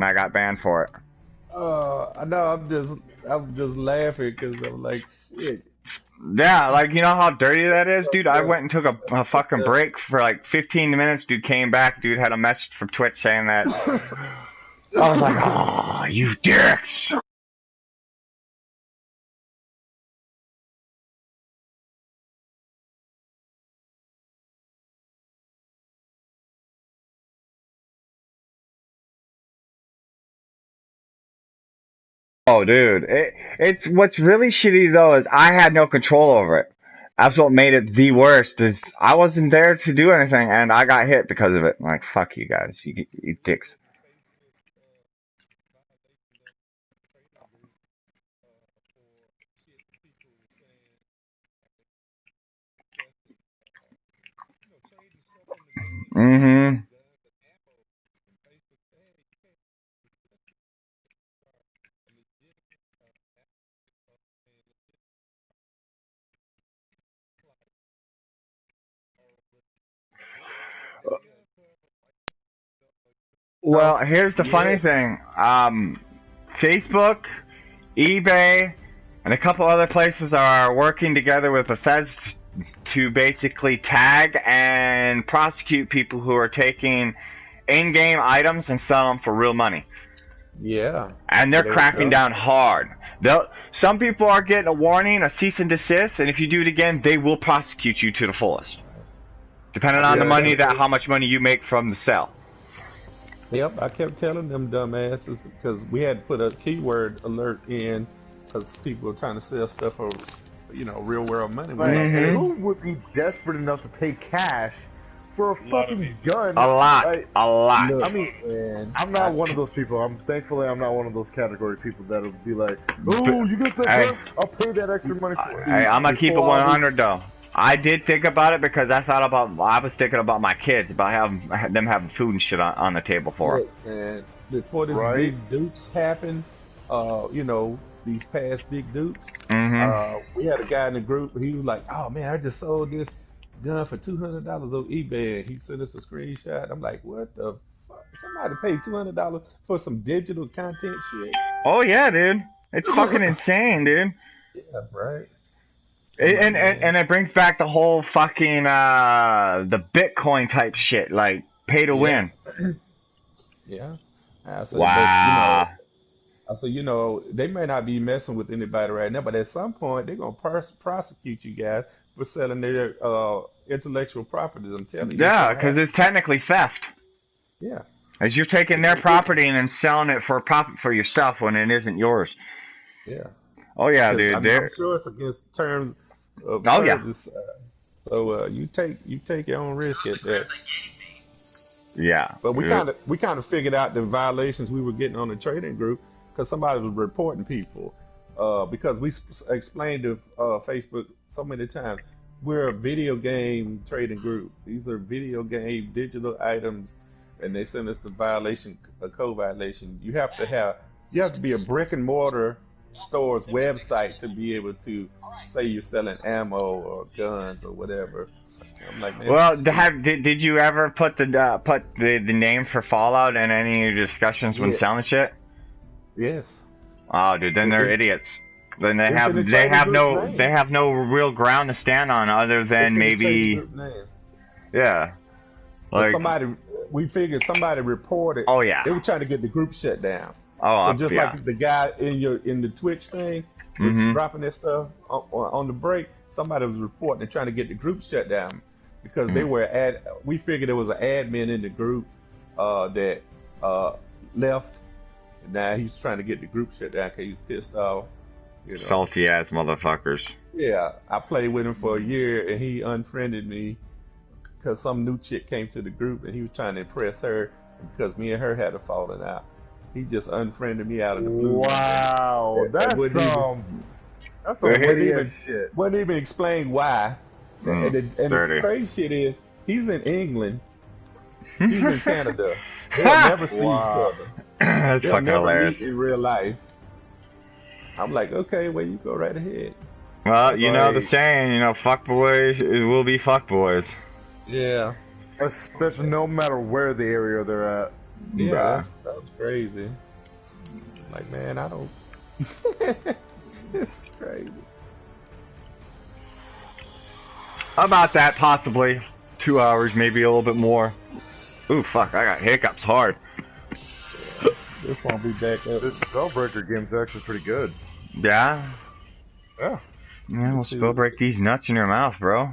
and I got banned for it. I know. I'm just laughing because I'm like, shit. Yeah, like you know how dirty that is, dude. I Yeah. went and took a fucking break for like 15 minutes. Dude came back. Dude had a message from Twitch saying that. I was like, oh, you dicks. Oh, dude, it's what's really shitty though is I had no control over it. That's what made it the worst. Is I wasn't there to do anything, and I got hit because of it. I'm like, fuck you guys, you dicks. Mm-hmm. Well, here's the funny Yes. thing. Facebook, eBay, and a couple other places are working together with Bethesda to basically tag and prosecute people who are taking in-game items and sell them for real money. Yeah. And they're There you cracking go. down hard. Some people are getting a warning, a cease and desist, and if you do it again, they will prosecute you to the fullest, depending I on the kept money telling, how much money you make from the sale. yep, I kept telling them dumbasses because we had to put a keyword alert in because people were trying to sell stuff for, real world money. We Like, like, hey, Mm-hmm. who would be desperate enough to pay cash for a A lot of fucking people. gun? A lot, Like, a lot. look, I mean, man, I'm not one of those people. Thankfully I'm not one of those category people that'll be like, oh, you got that Hey, gun? I'll pay that extra money for it. hey, I'm gonna keep it before all 100 this, though. I did think about it because I was thinking about my kids, about them having food and shit on the table for them. look, man, before this Right? big dupes happened, these past big dupes, Mm-hmm. we had a guy in the group. He was like, "Oh man, I just sold this gun for $200 on eBay." And he sent us a screenshot. I'm like, "What the fuck? Somebody paid $200 for some digital content shit?" Oh yeah, dude. It's fucking insane, dude. Yeah, right. I'm It, like, and man, it brings back the whole fucking the Bitcoin type shit, like pay to yeah, win. yeah. I said, but Wow. they may not be messing with anybody right now, but at some point they're gonna prosecute you guys for selling their intellectual properties. I'm telling you, it's Yeah, gonna because happen. it's technically theft. Yeah, As you're taking their property and then selling it for a profit for yourself when it isn't yours. yeah. Oh yeah, Because dude. I'm sure it's against terms of Oh yeah. service. So you take your own risk at that. Yeah. But we kind of figured out the violations we were getting on the trading group because somebody was reporting people. Because we explained to Facebook so many times, we're a video game trading group. These are video game digital items, and they send us the violation, a code violation. You have to be a brick and mortar store's website to be able to say you're selling ammo or guns or whatever. I'm like, man, this Well, is stupid. did you ever put the name for Fallout in any of your discussions when Yeah, selling shit? yes. Oh, dude, then they're It, idiots. Then it's in the they trading have group no name. real ground to stand on other It's than in the trading maybe group name. yeah. But Like we figured somebody reported. oh yeah. They were trying to get the group shut down. So Oh just yeah. like the guy in the Twitch thing was Mhm. dropping their stuff on the break, somebody was reporting and trying to get the group shut down because they Mm. were we figured there was an admin in the group that left. And now he's trying to get the group shut down because he's pissed off. Salty ass motherfuckers. Yeah, I played with him for a year and he unfriended me because some new chick came to the group and he was trying to impress her because me and her had a falling out. He just unfriended me out of the blue one day. Wow, And that's some wouldn't witty even ass shit. wouldn't even explain why. And the Dirty. crazy shit is he's in England, she's in Canada. They'll never see each Wow. other. That's They'll fucking never hilarious. meet in real life. I'm like, okay, well you go right ahead. Well, you know the Like, saying, fuck boys, it will be fuck boys. Yeah. especially no matter where the area they're at. Yeah, Bruh. that was crazy. Like, man, I don't. This is crazy. About that, possibly 2 hours, maybe a little bit more. Ooh, fuck! I got hiccups hard. This won't be back up. This Spellbreaker game's actually pretty good. Yeah. Yeah. Yeah, we'll Let's see spell what- break these nuts in your mouth, bro.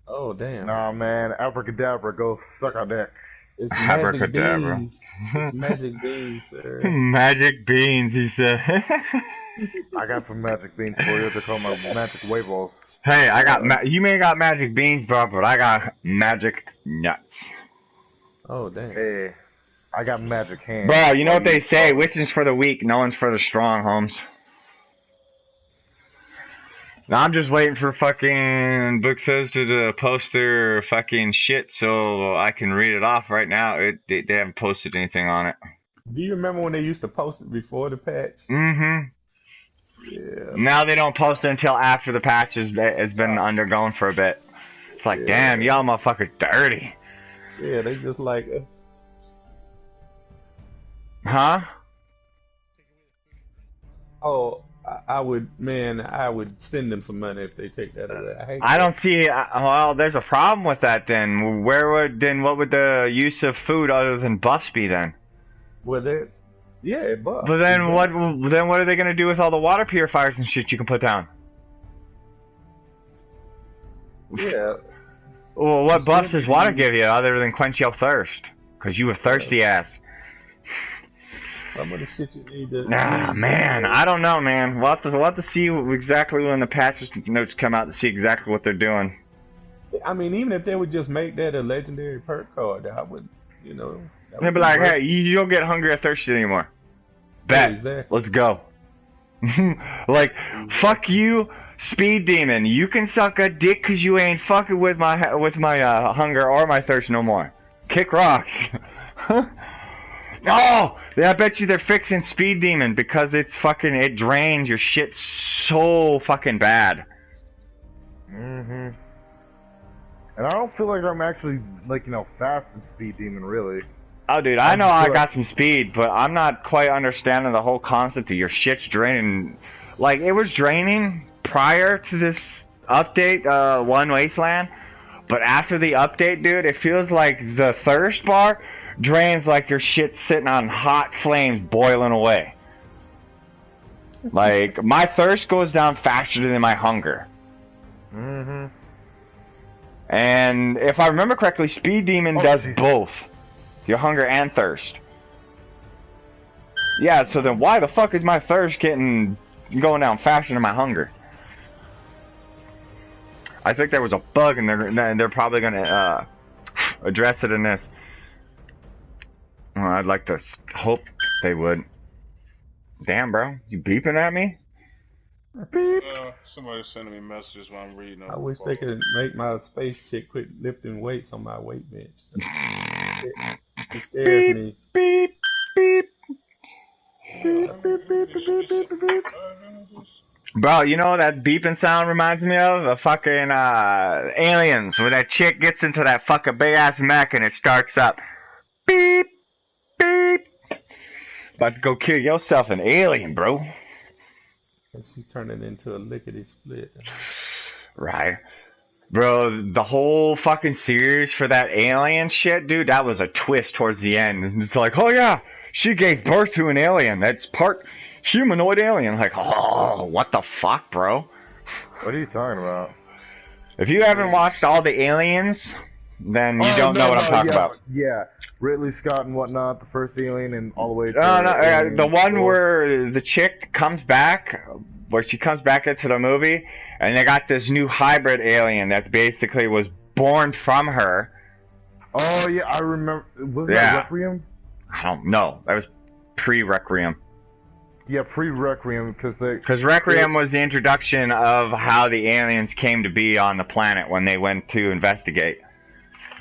Oh damn! Nah, man, abracadabra, go suck on dick. It's magic Abracadabra. beans. It's magic beans, sir. Magic beans, he said. I got some magic beans for you. They're called my magic huevos. Hey, I got you may got magic beans, bro, but I got magic nuts. Oh damn! Hey, I got magic hands. Bro, you know what they say? Wishing's for the weak, no one's for the strong, Holmes. Now I'm just waiting for fucking Bethesda to post their fucking shit so I can read it off right now. They haven't posted anything on it. Do you remember when they used to post it before the patch? Mm-hmm. Yeah. Now they don't post it until after the patch has been undergone for a bit. It's like, Yeah. damn, y'all motherfuckers dirty. Yeah, they just like. Huh? Oh, I would, man, I would send them some money if they take that out of there. Hate I that. don't see. Well, there's a problem with that. Then what would the use of food other than buffs be then? Well, they, yeah, but. But then exactly. what are they gonna do with all the water purifiers and shit you can put down? Yeah. Well, what Just buffs let does me- water give you other than quench your thirst? Cause you a thirsty ass. Some of the shit you need to. Nah, man, I don't know, man. We'll have to see exactly when the patch notes come out to see exactly what they're doing. I mean, even if they would just make that a legendary perk card, I would, you know. that They'd would be like, great. hey, you don't get hungry or thirsty anymore. Bet. Exactly. Let's go. Like, fuck you, Speed Demon. You can suck a dick because you ain't fucking with my hunger or my thirst no more. Kick rocks. Oh, I bet you they're fixing Speed Demon because it drains your shit so fucking bad. Mm-hmm. And I don't feel like I'm actually, like, fast in Speed Demon, really. Oh, dude, I I'm know I sure- got some speed, but I'm not quite understanding the whole concept of your shit's draining. Like, it was draining prior to this update, One Wasteland, but after the update, dude, it feels like the thirst bar drains like your shit's sitting on hot flames boiling away. Like, my thirst goes down faster than my hunger. Mm-hmm. And if I remember correctly, Speed Demon Oh, does Jesus. both. Your hunger and thirst. Yeah, so then why the fuck is my thirst going down faster than my hunger? I think there was a bug and they're probably gonna address it in this. Well, I'd like to hope they would. Damn, bro. You beeping at me? Somebody's sending me messages while I'm reading. I wish they could make my space chick quit lifting weights on my weight bench. She scares me. Beep, beep. Bro, you know what that beeping sound reminds me of? The fucking Aliens, where that chick gets into that fucking big ass mech and it starts up. Beep, beep. About to go kill yourself an alien, bro. She's turning into a lickety split. Right. Bro, the whole fucking series for that alien shit, dude, that was a twist towards the end. It's like, oh yeah, she gave birth to an alien. That's part humanoid alien. Like, oh, what the fuck, bro? What are you talking about? If you haven't watched all the Aliens, then you don't know what I'm talking about. Yeah, Ridley Scott and whatnot, the first Alien, and all the way to No, Alien the one 4. where the chick comes back, where she comes back into the movie, and they got this new hybrid alien that basically was born from her. Oh yeah, I remember. Was Yeah. that Requiem? I don't know. That was pre-Requiem. Yeah, pre-Requiem, because they. Because Requiem was the introduction of how the aliens came to be on the planet when they went to investigate.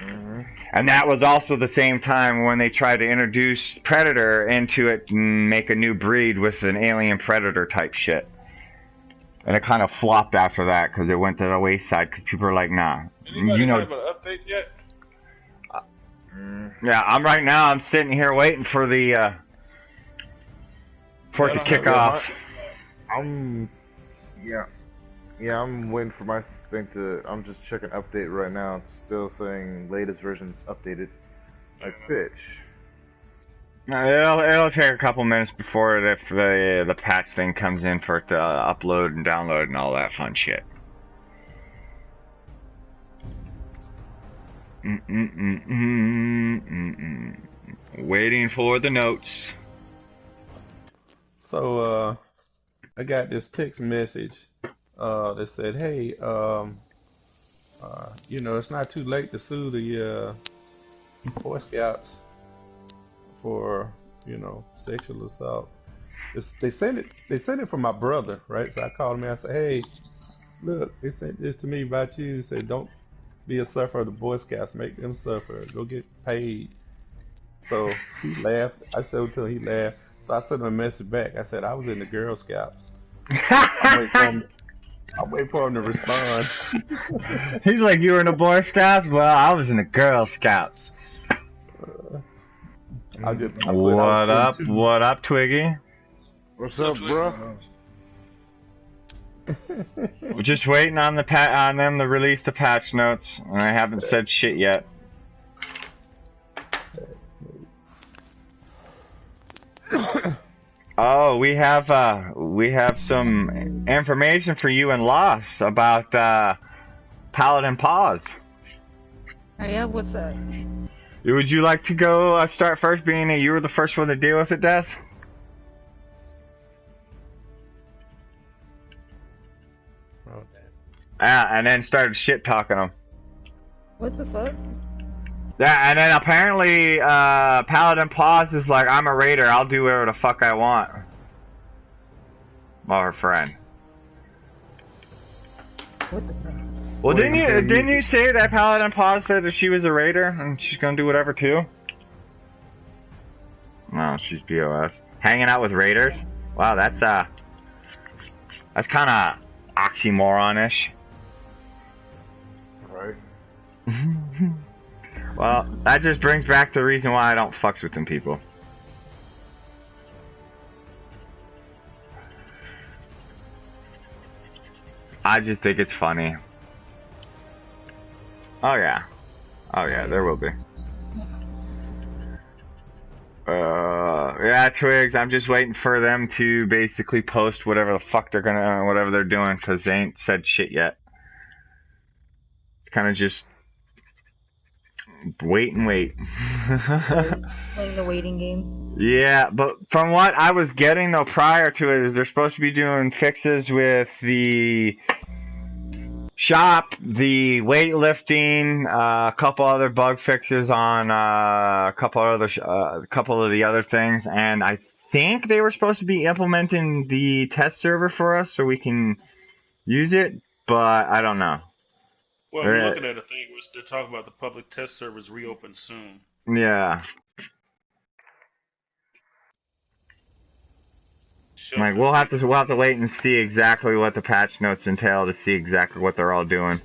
Mhm. And that was also the same time when they tried to introduce Predator into it and make a new breed with an alien Predator type shit. And it kind of flopped after that because it went to the wayside because people were like, nah. Anybody You know, have an update yet? Yeah, I'm sitting here waiting for the for it to kick off. I'm waiting for my thing to. I'm just checking update right now. It's still saying latest versions updated. Like bitch. It'll take a couple minutes before if the patch thing comes in for it to upload and download and all that fun shit. Waiting for the notes. So I got this text message that said, "Hey, you know, it's not too late to sue the Boy Scouts for, you know, sexual assault." They sent it from my brother, right? So I called him and I said, "Hey, look, they sent this to me about you. Said don't be a sufferer of the Boy Scouts. Make them suffer. Go get paid." So he laughed. I said to him, he laughed. So I sent him a message back. I said I was in the Girl Scouts. I'm waiting for him to respond. He's like, "You were in the Boy Scouts? Well, I was in the Girl Scouts." What up? What up, Twiggy? What's up, bro? We're just waiting on on them to release the patch notes, and I haven't said shit yet. Oh, we have some information for you and Loss about Paladin Paws. Oh yeah, what's up? Would you like to go start first, being that you were the first one to deal with it, Death? And then started shit talking them. What the fuck? Yeah, and then apparently Paladin Paws is like, "I'm a raider, I'll do whatever the fuck I want." Well, her friend. What the fuck? Well, didn't you say that Paladin Paws said that she was a raider and she's gonna do whatever too? No, she's BOS. Hanging out with raiders? Wow, that's kind of oxymoron-ish. Right. Well, that just brings back the reason why I don't fucks with them people. I just think it's funny. Oh yeah. Oh yeah, there will be. Yeah, Twigs, I'm just waiting for them to basically post whatever the fuck whatever they're doing, because they ain't said shit yet. It's kind of just wait and wait. Playing the waiting game. Yeah, but from what I was getting though prior to it is they're supposed to be doing fixes with the shop, the weightlifting, a couple other bug fixes on a couple of the other things, and I think they were supposed to be implementing the test server for us so we can use it, but I don't know. Well, we're looking at a thing where they're talking about the public test servers reopen soon. Yeah. Like we'll have to wait and see exactly what the patch notes entail to see exactly what they're all doing.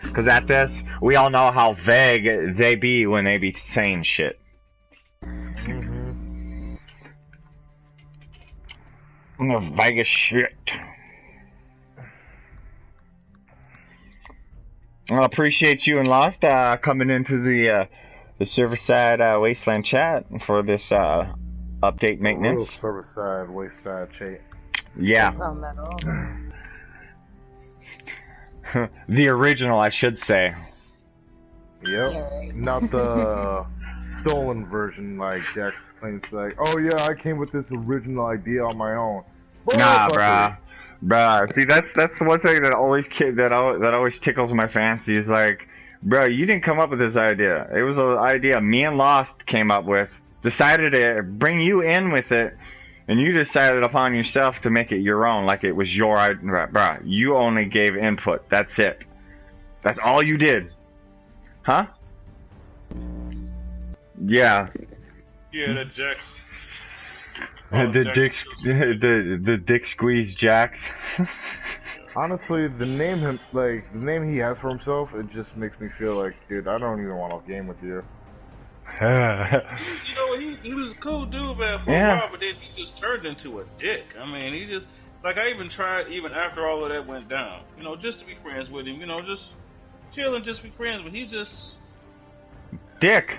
Because at this, we all know how vague they be when they be saying shit. The vague as shit. I appreciate you and Lost coming into the server side Wasteland chat for this update maintenance. Real server side, wayside chat. Yeah. No problem at all. The original, I should say. Yep. Yeah, right. Not the stolen version like Jax claims. Like, oh yeah, I came with this original idea on my own. Nah, bruh. See, that's the one thing that always tickles my fancy is like, bro, you didn't come up with this idea. It was an idea me and Lost came up with. Decided to bring you in with it, and you decided upon yourself to make it your own, like it was your idea. Bruh, you only gave input. That's it. That's all you did. Huh? Yeah. Yeah, that Jax. The dick squeeze Jax. Honestly, the name he has for himself, it just makes me feel like, dude, I don't even want to game with you. You know, he was a cool dude, man, for a while, but then he just turned into a dick. I mean, he just, like, I even tried, even after all of that went down, you know, just to be friends with him, you know, just chill and just be friends, but he just... Dick.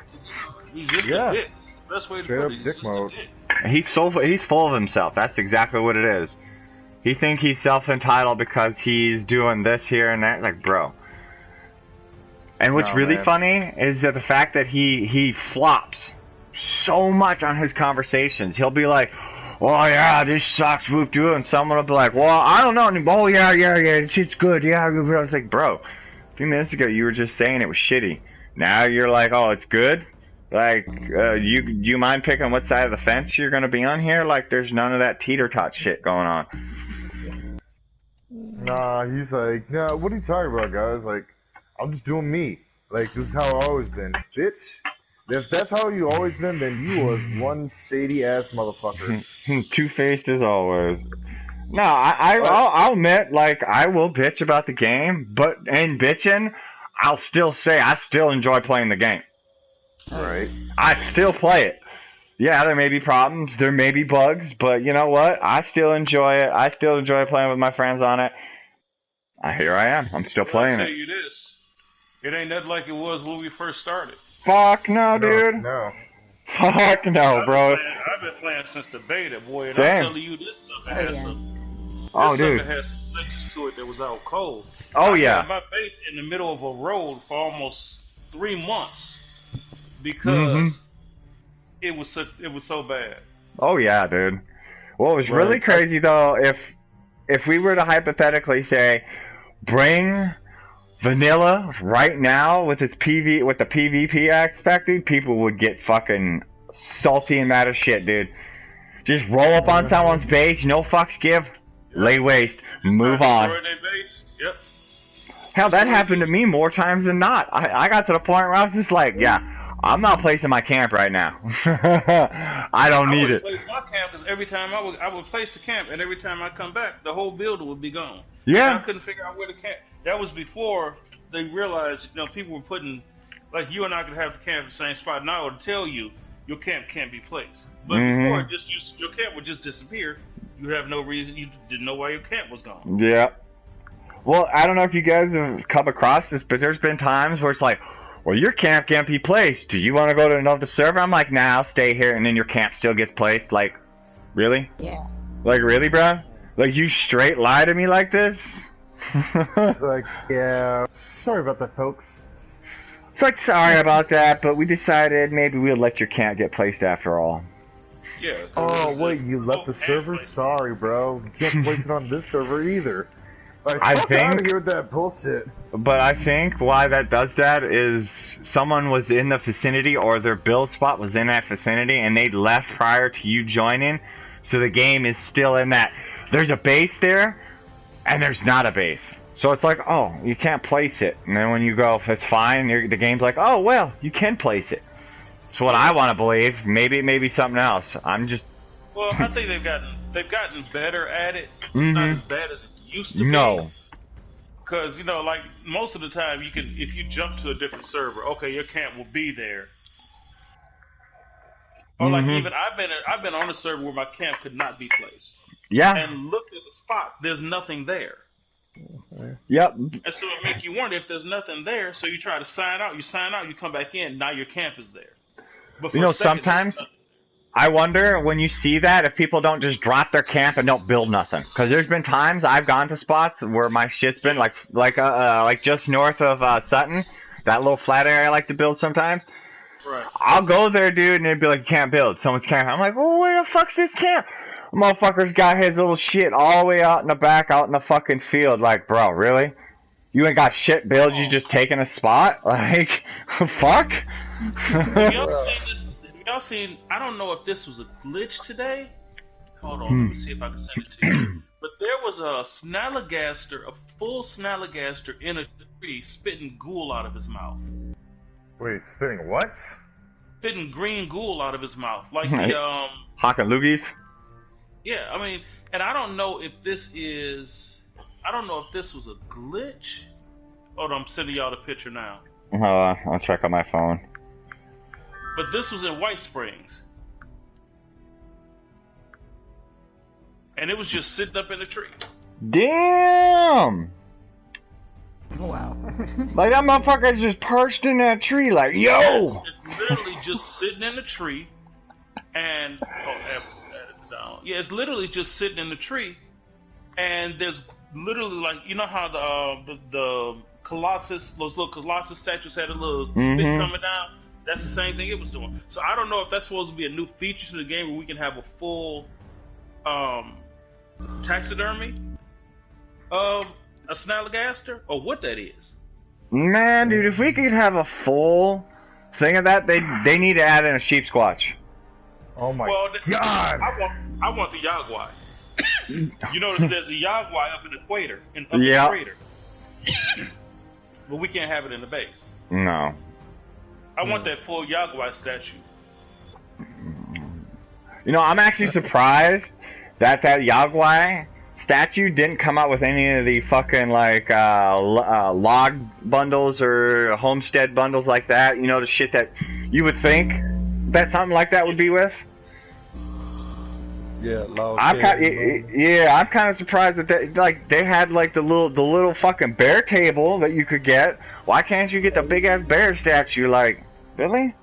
He's just a dick. Best way to put it. He's just a dick. He's full of himself. That's exactly what it is. He think he's self-entitled because he's doing this here and that. Like, bro. And what's really funny is that the fact that he flops so much on his conversations. He'll be like, "Oh yeah, this sucks, whoop do," and someone will be like, "Well, I don't know." And, "Oh yeah, it's good, yeah." I was like, bro, a few minutes ago you were just saying it was shitty. Now you're like, "Oh, it's good." Like, you mind picking what side of the fence you're gonna be on here? Like, there's none of that teeter-tot shit going on. Nah, he's like, nah, what are you talking about, guys? Like, I'm just doing me. Like, this is how I've always been. Bitch, if that's how you always been, then you was one shady-ass motherfucker. Two-faced as always. No, I'll admit, like, I will bitch about the game, but in bitching, I'll still say I still enjoy playing the game. Right. I still play it. Yeah, there may be problems, there may be bugs, but you know what? I still enjoy it. I still enjoy playing with my friends on it. Here I am. I'm still playing I'll it. tell you this. It ain't nothing like it was when we first started. Fuck no, dude. No. Fuck no, bro. I've been playing since the beta, boy, and Same. I'm telling you, this sucker has some. Oh, this dude. sucker has some glitches to it that was out cold. Oh, I yeah. had my base in the middle of a road for almost 3 months because it was so bad. Oh yeah, dude. Well, it was really crazy though. If we were to hypothetically say, bring vanilla right now with the PvP aspect, dude, people would get fucking salty and mad as shit, dude. Just roll up on someone's base, no fucks give, lay waste, move on. Destroy their base. Yep. Hell, that happened to me more times than not. I got to the point where I was just like, yeah, I'm not placing my camp right now. I don't need it. I would place my camp because every time I would place the camp, and every time I come back, the whole builder would be gone. Yeah. And I couldn't figure out where the camp. That was before they realized, you know, people were putting, like you and I could have the camp in the same spot. Now it would tell you your camp can't be placed. But before, your camp would just disappear. You have no reason. You didn't know why your camp was gone. Yeah. Well, I don't know if you guys have come across this, but there's been times where it's like, well, your camp can't be placed. Do you want to go to another server? I'm like, nah, I'll stay here, and then your camp still gets placed. Like, really? Yeah. Like, really, bro? Like, you straight lie to me like this? It's like, yeah, sorry about that, folks. It's like, sorry about that, but we decided maybe we'll let your camp get placed after all. Yeah. Oh, wait, you left the server? Sorry, bro. You can't place it on this server either. Like, I fuck think- out of here with that bullshit. But I think why that does that is someone was in the vicinity or their build spot was in that vicinity and they left prior to you joining, so the game is still in that. There's a base there, and there's not a base. So it's like, oh, you can't place it. And then when you go, if it's fine, the game's like, oh, well, you can place it. It's what I want to believe. Maybe it may be something else. I'm just... Well, I think they've gotten better at it. It's not as bad as it used to be. No. Because, you know, like, most of the time, you can, if you jump to a different server, okay, your camp will be there. Or, like, even, I've been on a server where my camp could not be placed. Yeah. And looked at the spot, there's nothing there. Yep. And so it make you wonder if there's nothing there, so you try to sign out, you come back in, now your camp is there. But for You know, a second, sometimes I wonder when you see that if people don't just drop their camp and don't build nothing. Because there's been times I've gone to spots where my shit's been like just north of Sutton, that little flat area I like to build sometimes. Right. I'll go there, dude, and it'd be like, you can't build. Someone's camp. I'm like, well, where the fuck's this camp? Motherfucker's got his little shit all the way out in the back, out in the fucking field. Like, bro, really? You ain't got shit build, you just taking a spot? Like, fuck? Have y'all seen this? Have y'all seen? I don't know if this was a glitch today. Hold on, let me see if I can send it to you. But there was a Snallygaster, a full Snallygaster in a tree, spitting ghoul out of his mouth. Wait, spitting what? Spitting green ghoul out of his mouth, like Right. the Hawking loogies? Yeah, I mean, and I don't know if this is. I don't know if this was a glitch. Hold on, I'm sending y'all the picture now. I'll check on my phone. but this was in White Springs, and it was just sitting up in a tree. Damn! Wow. Like that motherfucker just perched in that tree, like, yo! It's literally just sitting in the tree, and yeah, it's literally just sitting in the tree, and there's literally like you know how the Colossus, those little Colossus statues had a little spit coming down. That's the same thing it was doing. So I don't know if that's supposed to be a new feature to the game where we can have a full taxidermy of a Snallygaster, or what that is. Man, dude, if we could have a full thing of that, they need to add in a sheep squatch. Oh my Well, god! I want the Yaguai. You know, there's a Yaguai up in the equator, in the Yeah. crater. But we can't have it in the base. No. I want that full Yaguai statue. You know, I'm actually surprised that Yaguai statue didn't come out with any of the fucking, like, log bundles or homestead bundles like that. You know, the shit that you would think that something like that would be with. Yeah, log I'm cabin, I'm kind of surprised that they had like the little fucking bear table that you could get. Why can't you get the big ass bear statue? Like, really?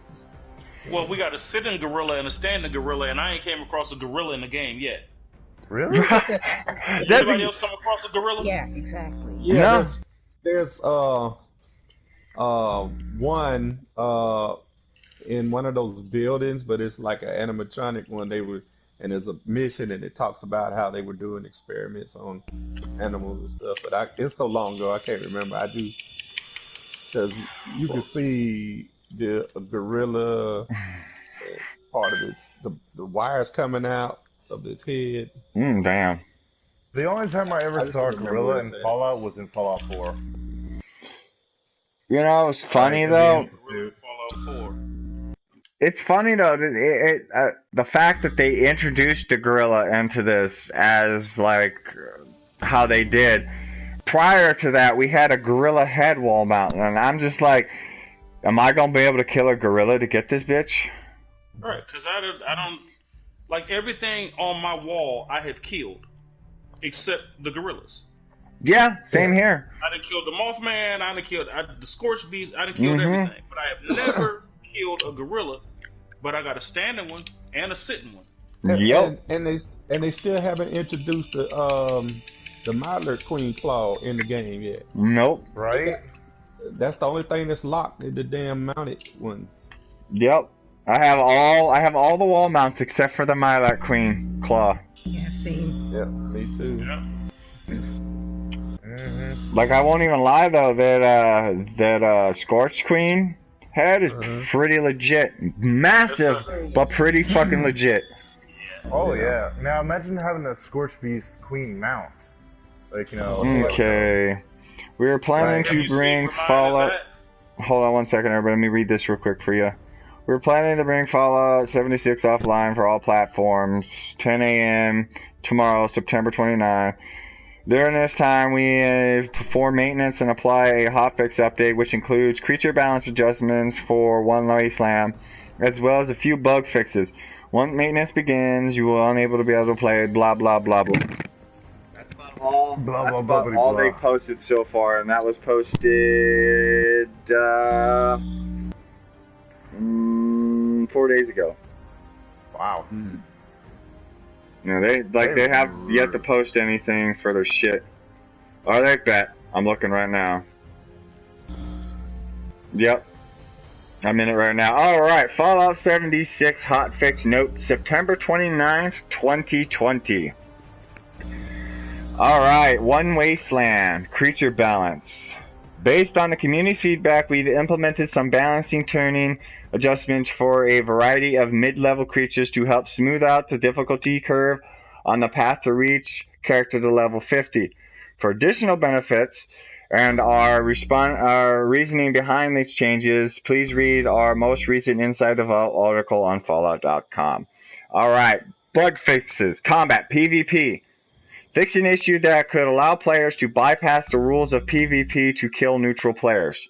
Well, we got a sitting gorilla and a standing gorilla, and I ain't came across a gorilla in the game yet. Really? Anybody else come across a gorilla? Yeah, exactly. Yeah, No. there's one in one of those buildings, but it's like an animatronic one. And there's a mission, and it talks about how they were doing experiments on animals and stuff. But it's so long ago, I can't remember. I do, because you can see the gorilla part of it, the wires coming out of its head. Damn. The only time I ever I just saw a don't remember gorilla what it in said. Fallout was in Fallout 4. You know, it's funny Like, though. Gorilla Fallout 4. It's funny though that the fact that they introduced the gorilla into this as like how they did. Prior to that, we had a gorilla head wall mount, and I'm just like, am I gonna be able to kill a gorilla to get this bitch? Right, because I don't like everything on my wall. I have killed, except the gorillas. Yeah, same here. I done killed the Mothman. I done killed the Scorched Beast. I done killed everything, but I have never killed a gorilla. But I got a standing one and a sitting one. Yep. And they still haven't introduced the Mylert Queen Claw in the game yet. Nope. Right? That's the only thing that's locked in the damn mounted ones. Yep. I have all the wall mounts except for the Mylert Queen Claw. Yeah, same. Yeah, me too. Yeah. Like, I won't even lie though, that Scorched Queen head is pretty legit. Massive, but pretty fucking legit. Oh yeah. Now imagine having a Scorched Beast Queen mount. Like, you know. Okay. We are planning Right. Have to you seen bring where mine Fallout. is at? Hold on one second, everybody. Let me read this real quick for you. We're planning to bring Fallout 76 offline for all platforms, 10 a.m. tomorrow, September 29. During this time, we perform maintenance and apply a hotfix update, which includes creature balance adjustments for One Wasteland, as well as a few bug fixes. Once maintenance begins, you will unable to be able to play blah blah blah blah. That's about all. Blah, That's blah, about blah, all blah. they posted so far, and that was posted 4 days ago. Wow. You know, they have yet to post anything for their shit. I like that. I'm looking right now. Yep. I'm in it right now. Alright, Fallout 76 hotfix note, September 29th, 2020. Alright, One Wasteland, creature balance. Based on the community feedback, we've implemented some balancing turning adjustments for a variety of mid-level creatures to help smooth out the difficulty curve on the path to reach character to level 50. For additional benefits and our reasoning behind these changes, please read our most recent Inside the Vault article on Fallout.com. Alright, bug fixes, combat, PvP. Fix an issue that could allow players to bypass the rules of PvP to kill neutral players.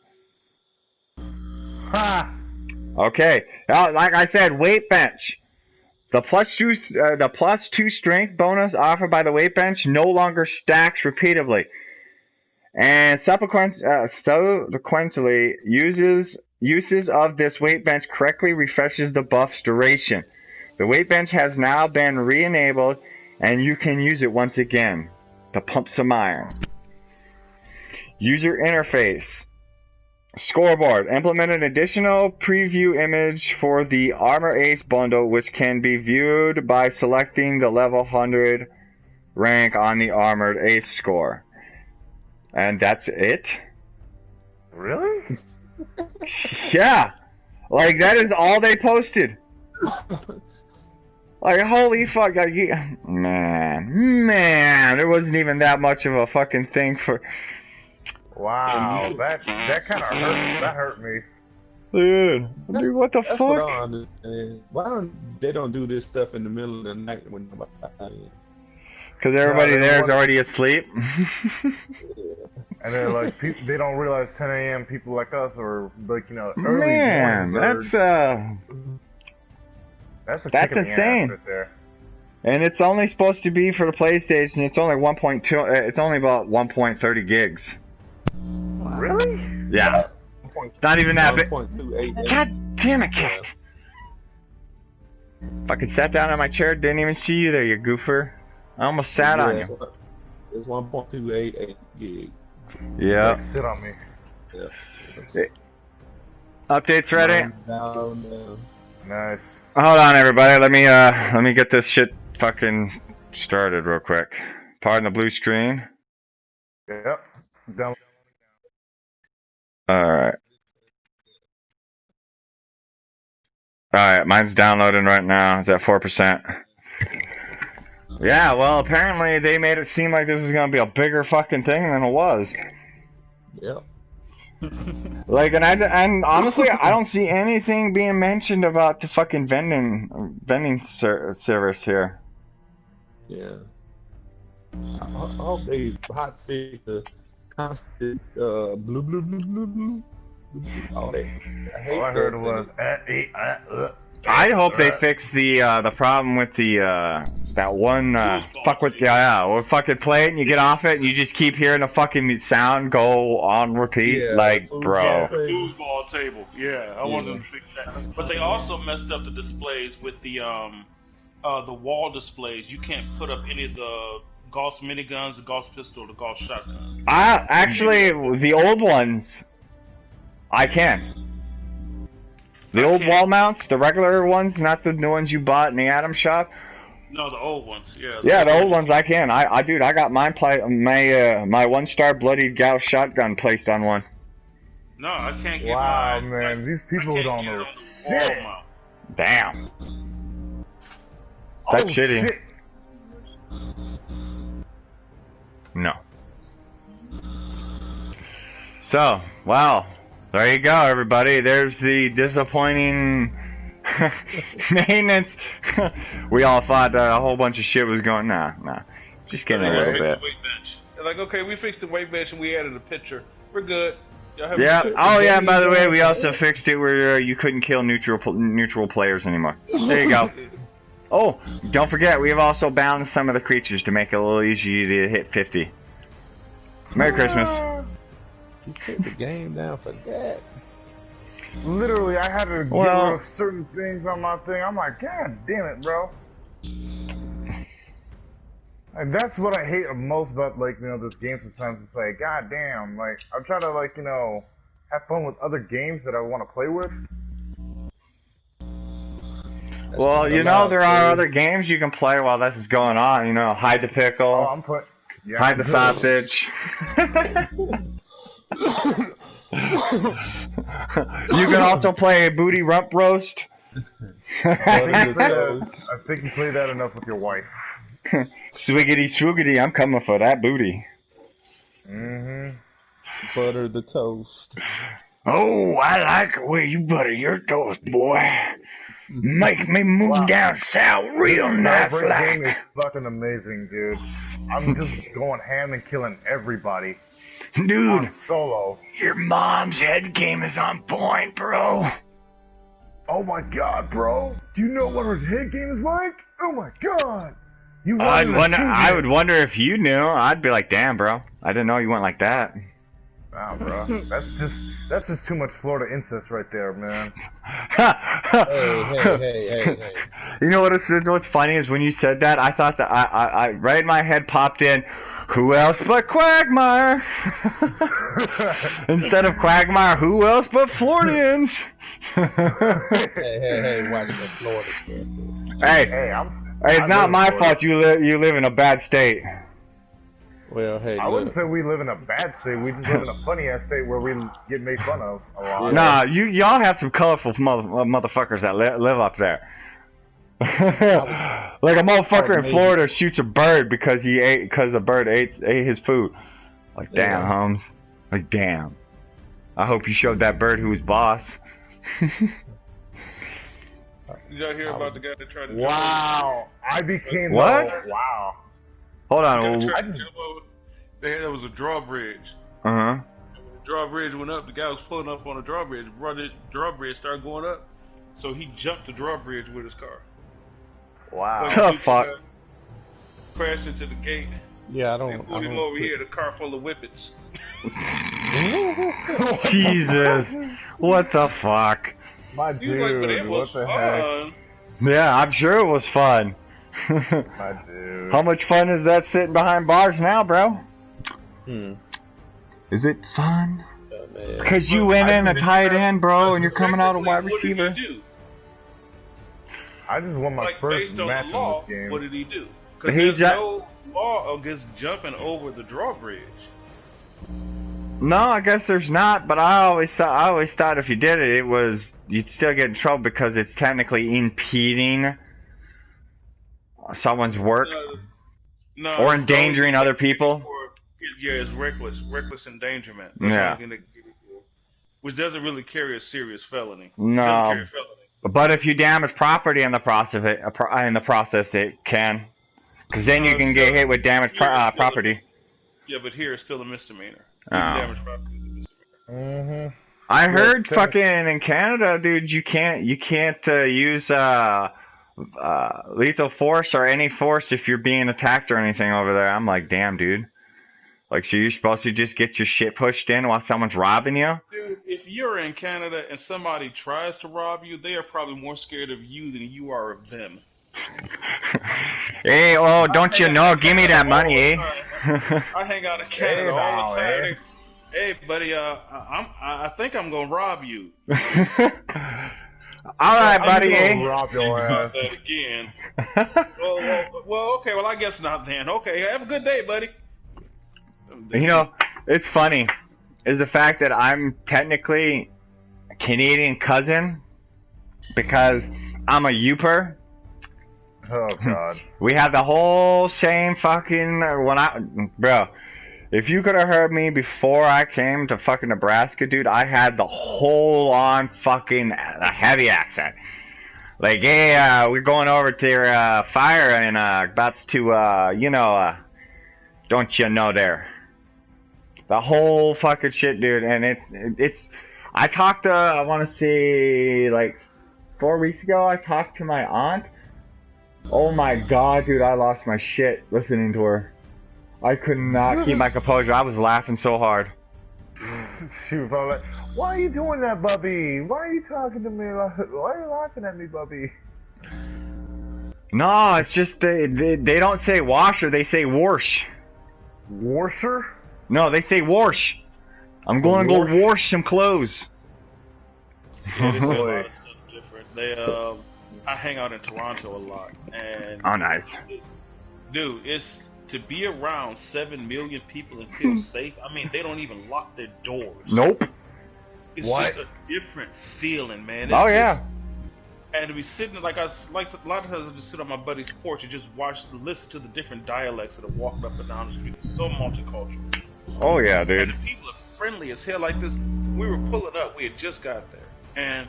Ha! Okay. Now, like I said, weight bench. The +2 strength bonus offered by the weight bench no longer stacks repeatedly, and subsequently uses of this weight bench correctly refreshes the buff's duration. The weight bench has now been re-enabled, and you can use it once again to pump some iron. User interface. Scoreboard. Implement an additional preview image for the Armor Ace bundle, which can be viewed by selecting the level 100 rank on the Armored Ace score. And that's it? Really? Yeah. Like, that is all they posted. Like, holy fuck. Like, man, there wasn't even that much of a fucking thing for... Wow, that kind of hurt. That hurt me. Dude, what the That's fuck? what I don't understand. Why don't they do this stuff in the middle of the night when nobody's in? Because everybody No, they there is want- already asleep. And they're like, they don't realize 10 a.m. people like us are like, early Man, morning that's birds. That's that's kick in the ass insane. right there. and it's only supposed to be for the PlayStation. It's only 1.2. It's only about 1.30 gigs. Wow. Really? Yeah, it's not even that big. 1.28. God damn it, cat! Fucking sat down in my chair, didn't even see you there, you goofer. I almost sat on you. It's 1.288 gig. Yeah. Like, sit on me. Yeah. Updates ready? Mine's down now. Nice. Hold on, everybody. Let me get this shit fucking started real quick. Pardon the blue screen. Yep. Down. Alright. Alright, mine's downloading right now. It's at 4%. Yeah, well, apparently they made it seem like this was gonna be a bigger fucking thing than it was. Yep. Like, and honestly, I don't see anything being mentioned about the fucking vending service here. Yeah. I hope they hot fix the constant blue blue blue blue blue. Oh, I hate All I heard that. was I hope they fix the problem with the that one fuck with we'll fucking play it and you get off it and you just keep hearing the fucking sound go on repeat. Yeah, like, foosball bro. table. Foosball table. Yeah, I wanted to fix that. But they also messed up the displays with the wall displays. You can't put up any of the Gauss miniguns, the Gauss pistol, the Gauss shotgun. Actually, the old ones, I can. The old wall mounts, the regular ones, not the new ones you bought in the Atom shop. No, the old ones. Yeah. Yeah, the old ones I can. Dude, I got my 1-star bloody Gauss shotgun placed on one. No, I can't get Wow, mine. man, these people I can't don't get it know on the shit. wall mount. Damn. That's shitty. Shit. No. So, wow. There you go, everybody. There's the disappointing maintenance. We all thought that a whole bunch of shit was going. Nah. Just kidding a They little fixed bit. the weight bench. They're like, okay, we fixed the weight bench and we added a picture. We're good. Y'all have a Yeah. good- Oh, yeah. By the way, we also fixed it where you couldn't kill neutral players anymore. There you go. Oh, don't forget, we have also balanced some of the creatures to make it a little easier to hit 50. Merry Christmas. You took the game down for that. Literally, I had to get Well- rid of certain things on my thing. I'm like, God damn it, bro. And that's what I hate most about, this game sometimes. It's like, god damn, I'm trying to, have fun with other games that I want to play with. That's Well, not you know, allowed, there are too. other games you can play while this is going on. You know, hide the pickle, Oh, I'm put. Yeah, hide the sausage. You can also play booty rump roast. Butter I think you play that enough with your wife. Swiggity swoogity, I'm coming for that booty. Mm-hmm. butter the toast. Oh, I like the way you butter your toast, boy. Make me move Wow. down south real nice This like. game is fucking amazing, dude. I'm just going ham and killing everybody on Dude, solo. your mom's head game is on point, bro. Oh my god, bro! Do you know what her head game is like? Oh my god! You won I an would wonder if you knew. I'd be like, damn, bro. I didn't know you went like that. Nah, bro. That's just too much Florida incest right there, man. Hey. You know what's funny is when you said that, I thought that I right in my head popped in, who else but Quagmire? Instead of Quagmire, who else but Floridians? Hey, watch that Florida kid. Hey, it's not my fault you live in a bad state. Well, hey, I wouldn't say we live in a bad state. We just live in a funny ass state where we get made fun of a lot. Nah, y'all have some colorful motherfuckers that live up there. Like a motherfucker in Florida shoots a bird because the bird ate his food. Like, damn, Holmes. Like, damn. I hope you showed that bird who was boss. Did y'all hear about the guy that tried to? Wow, I became What? Wow. Hold on. There was a drawbridge. Uh-huh. The drawbridge went up. The guy was pulling up on the drawbridge. Drawbridge started going up, so he jumped the drawbridge with his car. Wow. The fuck? Crashed into the gate. Yeah, They pulled him over here. The car full of whippets. Jesus. What the fuck? My He was like, but it dude, was what the heck? fun. Yeah, I'm sure it was fun. My dude. How much fun is that sitting behind bars now, bro? Is it fun? man. Because you went in a tight end, bro, and you're coming out a wide What did he receiver. do? I just won my Like, first based on match the law, in this game. what did he do? Because He there's ju- no law against jumping over the drawbridge. No, I guess there's not, but I always thought if you did it, you'd still get in trouble because it's technically impeding someone's work No, or it's endangering only- other people. Yeah, it's reckless endangerment. Yeah. Which doesn't really carry a serious felony. No. Doesn't carry a felony. But if you damage property in the process, it can, because then you can get hit with damaged property. Yeah, but here it's still a misdemeanor. Oh. Damage property is a misdemeanor. I Yeah, heard it's fucking in Canada, dude, you can't use lethal force or any force if you're being attacked or anything over there. I'm like, damn, dude. Like, so you're supposed to just get your shit pushed in while someone's robbing you? Dude, if you're in Canada and somebody tries to rob you, they are probably more scared of you than you are of them. Hey, oh, don't you know? Give me that money, eh? I hang out in Canada all the time. Hey, buddy, I think I'm gonna rob you. All right, buddy, I'm eh? gonna rob your ass. That again. Well, okay. Well, I guess not then. Okay, have a good day, buddy. You know, it's funny, is the fact that I'm technically a Canadian cousin because I'm a Youper. Oh god. We have the whole same fucking bro. If you could have heard me before I came to fucking Nebraska, dude, I had the whole on fucking heavy accent. Like, hey, we're going over to your fire and about to don't you know there. The whole fucking shit, dude, and it's. I talked to, I want to say, like 4 weeks ago. I talked to my aunt. Oh my god, dude, I lost my shit listening to her. I could not keep my composure. I was laughing so hard. She was probably like, "Why are you doing that, Bubby? Why are you talking to me? Why are you laughing at me, Bubby?" No, it's just they don't say washer, they say wash. Washer? No, they say wash. I'm going to go wash some clothes. Yeah, they say a lot of stuff different. I hang out in Toronto a lot, and Oh, nice. dude, it's to be around 7 million people and feel safe. I mean, they don't even lock their doors. Nope. It's What? just a different feeling, man. Oh, yeah. And to be sitting like a lot of times I just sit on my buddy's porch and just listen to the different dialects that are walking up and down the street. It's so multicultural. Oh, yeah, And dude. the people are friendly as hell. Like this, we were pulling up. We had just got there, and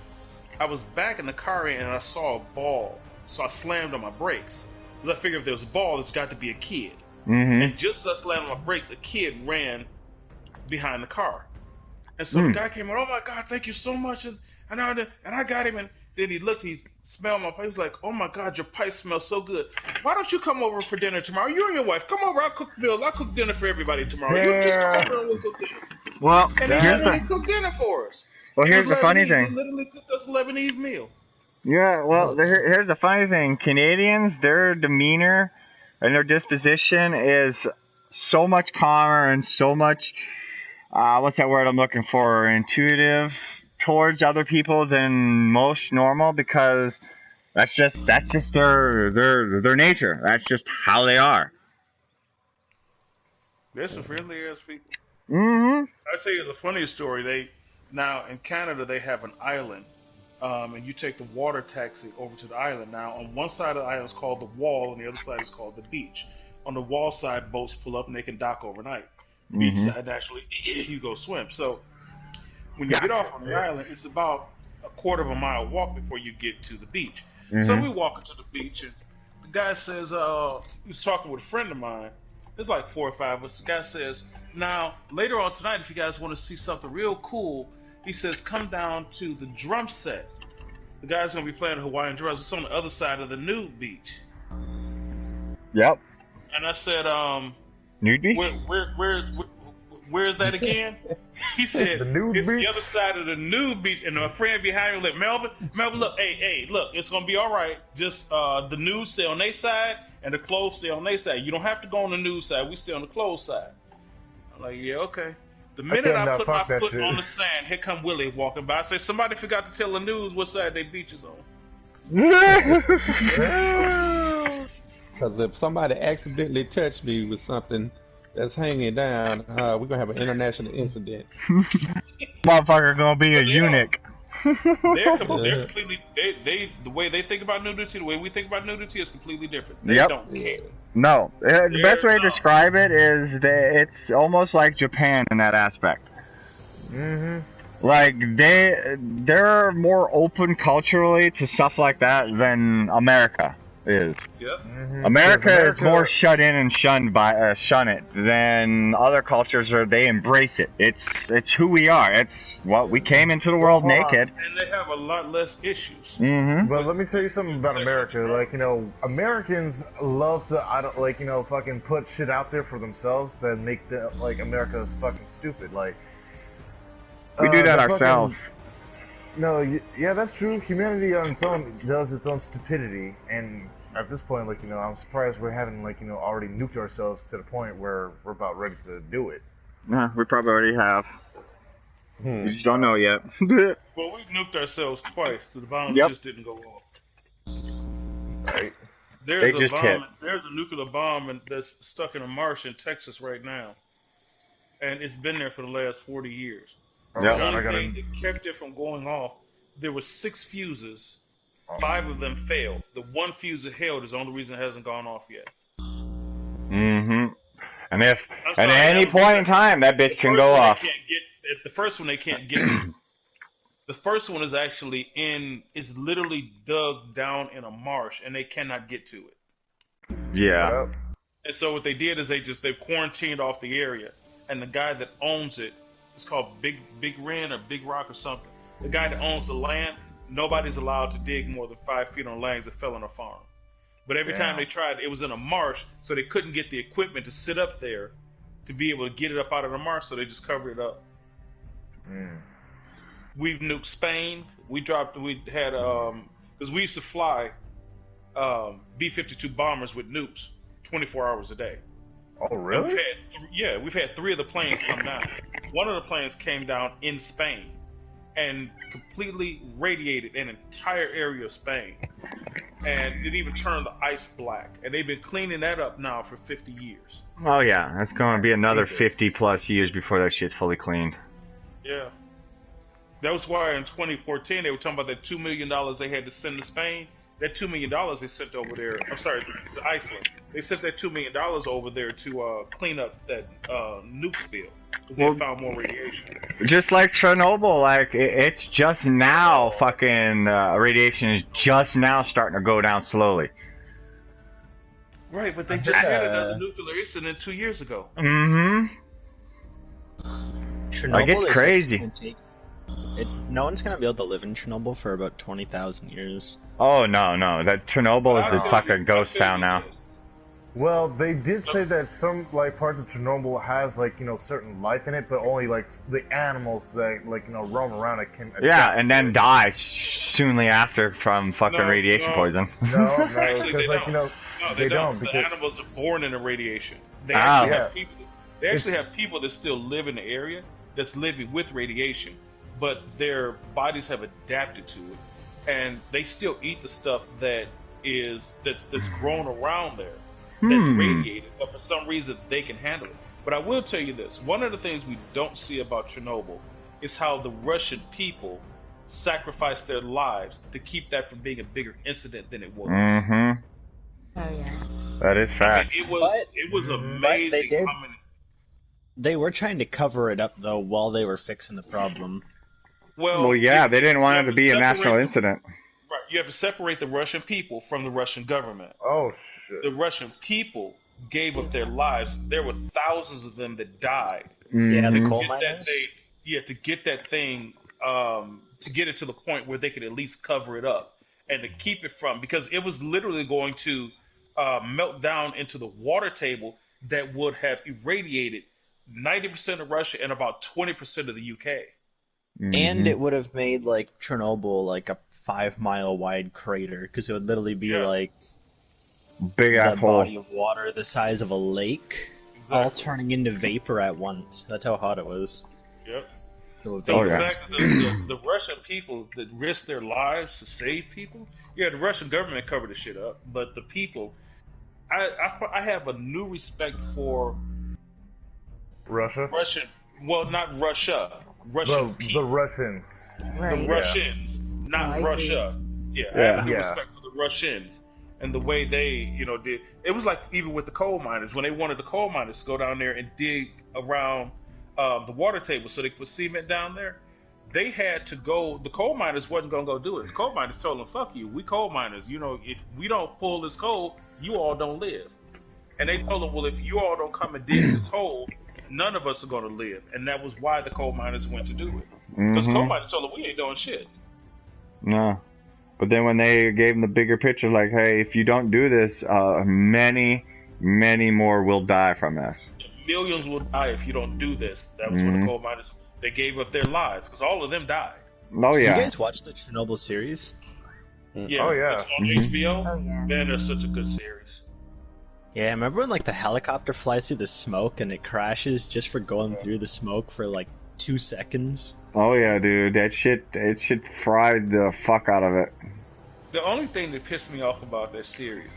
I was back in the car and I saw a ball, so I slammed on my brakes. Because I figured if there's a ball, it's got to be a kid. Mm-hmm. And just as I slammed on my brakes, a kid ran behind the car, and so the guy came in. Oh my God, thank you so much! And I got him, and Then he looked, he smelled my pipe. He was like, "Oh my God, your pipe smells so good. Why don't you come over for dinner tomorrow? You and your wife, come over. I'll cook meals. I'll cook dinner for everybody tomorrow. You just come over and we'll cook dinner." Well, And he here's literally the cooked dinner for us. well, He here's was the funny Lebanese. thing. He literally cooked us a Lebanese meal. Yeah, well, here's the funny thing. Canadians, their demeanor and their disposition is so much calmer and so much, what's that word I'm looking for? Intuitive towards other people than most normal, because that's just their nature. That's just how they are. They're some friendly ass people. Mm-hmm. I'll tell you the funniest story. Now in Canada they have an island, and you take the water taxi over to the island. Now on one side of the island is called the Wall, and the other side is called the Beach. On the Wall side, boats pull up and they can dock overnight. Beach side, naturally, you go swim. So when you get off on the island, it's about a quarter of a mile walk before you get to the beach. So we walk into the beach, and the guy says, he was talking with a friend of mine. There's like 4 or 5 of us. The guy says, "Now, later on tonight, if you guys want to see something real cool," he says, "come down to the drum set. The guy's going to be playing Hawaiian drums. It's on the other side of the nude beach." Yep. And I said, Nude beach? where's that again? He said, The nude "It's beach? the other side of the nude beach." And my friend behind me, like, Melvin, look, hey, look, it's going to be all right. Just the nude stay on their side, and the clothes stay on their side. You don't have to go on the nude side. We stay on the clothes side. I'm like, yeah, okay. The minute I put my foot on the sand, here come Willie walking by. I say, somebody forgot to tell the news what side they beach is on. Because if somebody accidentally touched me with something that's hanging down, we're going to have an international incident. Motherfucker gonna be a eunuch. They're completely, the way they think about nudity, the way we think about nudity is completely different. They Yep. don't care. No, the best way to no. describe it is that it's almost like Japan in that aspect. Like they're more open culturally to stuff like that than America is. Yep. America is more shut in and shun it than other cultures are. They embrace it. It's who we are. It's what we came into the world naked. And they have a lot less issues. But let me tell you something about America. Like, Americans love to, fucking put shit out there for themselves that make America fucking stupid. Like, We do that ourselves. Yeah, that's true. Humanity on its own does its own stupidity, and at this point, I'm surprised we haven't, already nuked ourselves to the point where we're about ready to do it. We probably already have. We just don't know yet. Well, we've nuked ourselves twice. So the bombs just didn't go off. Right. There's They just hit. There's a nuclear bomb that's stuck in a marsh in Texas right now, and it's been there for the last 40 years. Oh, Yep. The God, only thing that kept it from going off, there were 6 fuses. 5 of them failed. The one fuse that held is the only reason it hasn't gone off yet. And if at any point in time that bitch can go off. The first one they can't get to. The first one is actually it's literally dug down in a marsh, and they cannot get to it. Yeah. And so what they did is they've quarantined off the area, and the guy that owns it, it's called Big Ren or Big Rock or something. The guy that owns the land, nobody's allowed to dig more than 5 feet on lands that fell on a farm. But every time they tried, it was in a marsh, so they couldn't get the equipment to sit up there to be able to get it up out of the marsh, so they just covered it up. We've nuked Spain. We had because we used to fly B-52 bombers with nukes 24 hours a day. Oh, really? We've had 3 of the planes come down. One of the planes came down in Spain and completely radiated an entire area of Spain. And it even turned the ice black. And they've been cleaning that up now for 50 years. Oh yeah, that's going to be another 50 plus years before that shit's fully cleaned. Yeah. That was why in 2014 they were talking about that $2 million they had to send to Spain. That $2 million they sent over there, to Iceland. They sent that $2 million over there to clean up that nuke spill. Because they found more radiation. Just like Chernobyl, it's just now fucking radiation is just now starting to go down slowly. Right, but they just had another nuclear incident 2 years ago. Chernobyl, like, it's crazy. No one's gonna be able to live in Chernobyl for about 20,000 years. Oh no, that Chernobyl is I'll a tell fucking you- ghost I'll tell town you now. this. Well, they did say that some like parts of Chernobyl has like certain life in it, but only like the animals that like roam around it can. Yeah, adapt and to then it. die soonly after from fucking No, radiation no. poison. No, Actually, because they like don't. No, they they don't The because animals are born in the radiation. They Ah. actually Yeah. have people. They actually have people that still live in the area that's living with radiation, but their bodies have adapted to it, and they still eat the stuff that's grown around there, that's radiated. But for some reason, they can handle it. But I will tell you this: one of the things we don't see about Chernobyl is how the Russian people sacrificed their lives to keep that from being a bigger incident than it was. Mm-hmm. Oh yeah. That is fact. It was amazing they did. how many. They were trying to cover it up though while they were fixing the problem. Well, yeah, they didn't want it to be a national separate incident. Right, you have to separate the Russian people from the Russian government. oh shit. The Russian people gave up their lives. There were thousands of them that died. Yeah, the Mhm. coal Get that miners. thing, to get that thing, to get it to the point where they could at least cover it up and to keep it from, because it was literally going to melt down into the water table that would have irradiated 90% of Russia and about 20% of the UK. And it would have made like Chernobyl like a 5-mile wide crater because it would literally be Yeah. like Big the ass hole. body of water the size of a lake, all Exactly. turning into vapor at once. That's how hot it was. Yep. So So Oh, the yeah. fact that the Russian people that risked their lives to save people, yeah, the Russian government covered the shit up, but the people, I have a new respect for Russia. Russian. Well, not Russia, Russian The people, Russians. Right. the Russians, not No, I agree. Russia. Yeah, I Yeah. have a new Yeah. respect for the Russians and the way they, did. It was like even with the coal miners when they wanted the coal miners to go down there and dig around the water table so they could put cement down there. They had to go. The coal miners wasn't gonna go do it. The coal miners told them, "Fuck you. We coal miners. If we don't pull this coal, you all don't live." And they told them, "Well, if you all don't come and dig this hole, none of us are gonna live." And that was why the coal miners went to do it. Because coal miners told them, "We ain't doing shit." No. But then when they gave them the bigger picture, like, hey, if you don't do this, many more will die from this. Millions will die if you don't do this. That was when the coal miners, they gave up their lives because all of them died. Oh, Did yeah. you guys watch the Chernobyl series? Yeah. Oh, yeah. It's on HBO. Oh yeah. Man, that's such a good series. Yeah, remember when like the helicopter flies through the smoke and it crashes just for going through the smoke for like 2 seconds? Oh, yeah, dude. That shit fried the fuck out of it. The only thing that pissed me off about that series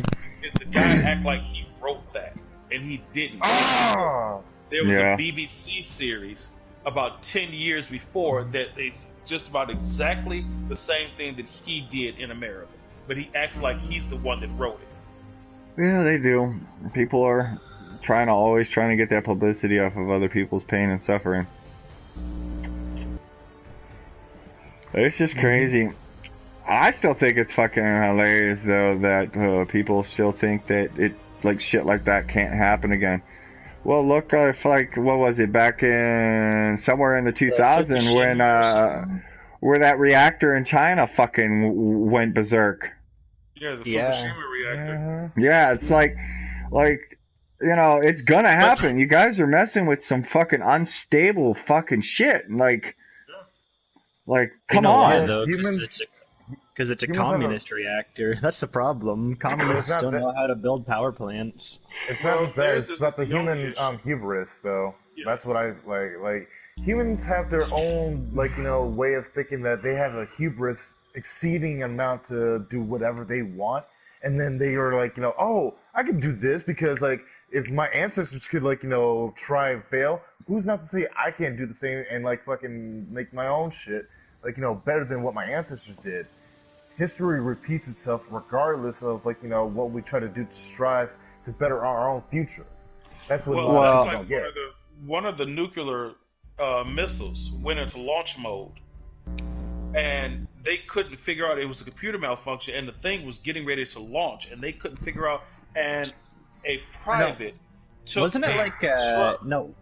is the guy act like he wrote that, and he didn't. Ah. There was Yeah. a BBC series about 10 years before that is just about exactly the same thing that he did in America, but he acts like he's the one that wrote it. Yeah, they do. People are always trying to get that publicity off of other people's pain and suffering. It's just crazy. I still think it's fucking hilarious though that people still think that shit like that can't happen again. Well, look, if like what was it back in somewhere in the 2000s when Fukushima or something. where that reactor in China fucking went berserk. Yeah, the Yeah. Fukushima reactor. Yeah, it's like it's gonna happen. You guys are messing with some fucking unstable fucking shit. Like, come You know why on. though? Humans- Because it's a humans have a- communist reactor. That's the problem. Communists not don't that- know how to build power plants. It's Well, not just that. there's It's about the this human youngish- hubris, though. Yeah. That's what I like. Like humans have their own way of thinking that they have a hubris exceeding amount to do whatever they want, and then they are like, oh, I can do this because if my ancestors could try and fail, who's not to say I can't do the same and fucking make my own shit better than what my ancestors did. History repeats itself regardless of what we try to do to strive to better our own future. That's what a Well, lot of that's people like don't get. one of the nuclear missiles went into launch mode, and they couldn't figure out it was a computer malfunction, and the thing was getting ready to launch, and they couldn't figure out. And a private took Wasn't it a like truck. no?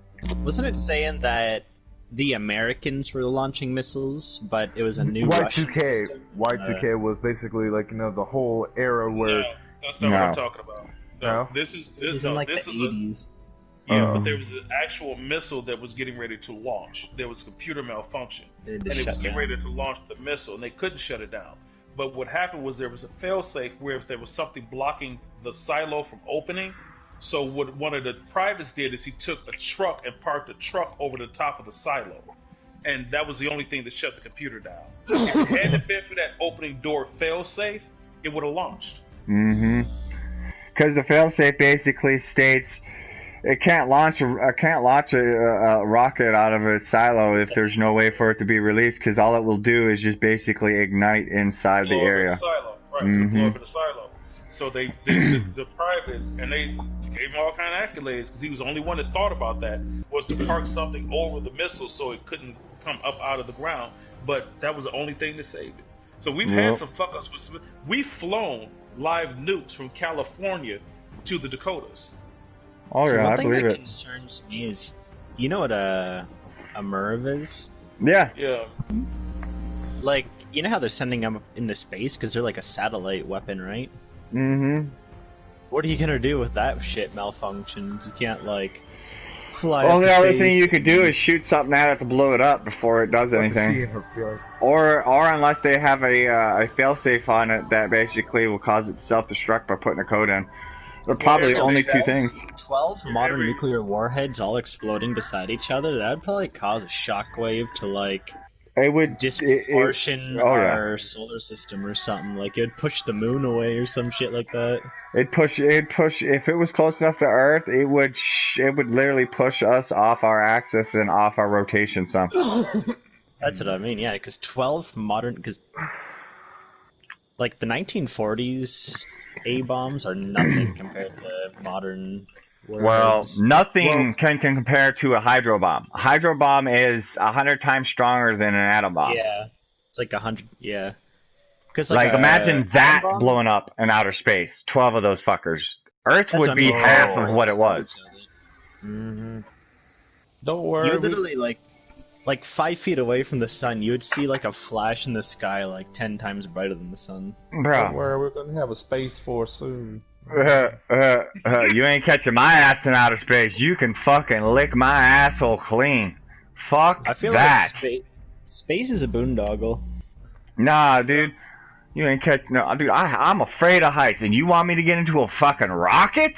Wasn't it saying that the Americans were launching missiles, but it was a new Russian Y2K. system. Y2K was basically like the whole era where. No, that's not what I'm talking about. No? This is This is in like the this is 80s. Yeah, but there was an actual missile that was getting ready to launch. There was computer malfunction, They had and to it was shut getting down. ready to launch the missile, and they couldn't shut it down. But what happened was there was a failsafe where if there was something blocking the silo from opening, so what one of the privates did is he took a truck and parked the truck over the top of the silo, and that was the only thing that shut the computer down. If it hadn't been for that opening door failsafe, it would have launched. Mm-hmm. Because the failsafe basically states it can't launch a rocket out of its silo if there's no way for it to be released. Because all it will do is just basically ignite inside the Blow up in area. the silo, right? Mhm. Blow up in the silo. So the privates, and they gave him all kind of accolades because he was the only one that thought about that, was to park something over the missile so it couldn't come up out of the ground. But that was the only thing that saved it. So we've had some fuck ups with. We've flown live nukes from California to the Dakotas. Oh So yeah, one I thing believe that it. concerns me is, you know what a MIRV is? Yeah. Yeah. Like, you know how they're sending them into space because they're like a satellite weapon, right? Mm-hmm. What are you gonna do with that shit malfunctions? You can't like fly. Well, up the to other space thing you could do and- is shoot something at it to blow it up before it does What the anything. she in her feelings. Or unless they have a failsafe on it that basically will cause it to self-destruct by putting a code in. They're probably Yeah, only they- two things. 12 modern Every- nuclear warheads all exploding beside each other. That would probably cause a shockwave to like It would. disproportion oh, yeah. our solar system or something. Like it would push the moon away or some shit like that. It'd push. If it was close enough to Earth, it would literally push us off our axis and off our rotation. Some. That's what I mean. Yeah, because 12 modern, because like the 1940s A bombs are nothing compared to modern. Well, warheads. nothing can compare to a hydro bomb. A hydro bomb is 100 times stronger than an atom bomb. Yeah, it's like 100. Yeah, because Like, imagine that bomb? blowing up in outer space. 12 of those fuckers. Earth That's what would I be mean. half of what it was. Mm-hmm. Don't worry. You literally like 5 feet away from the sun, you would see like a flash in the sky like 10 times brighter than the sun. Don't Bro, worry, we're gonna have a space force soon. you ain't catching my ass in outer space. You can fucking lick my asshole clean. Fuck I feel that. like space is a boondoggle. Nah, dude. You ain't catch no, dude. I'm afraid of heights, and you want me to get into a fucking rocket?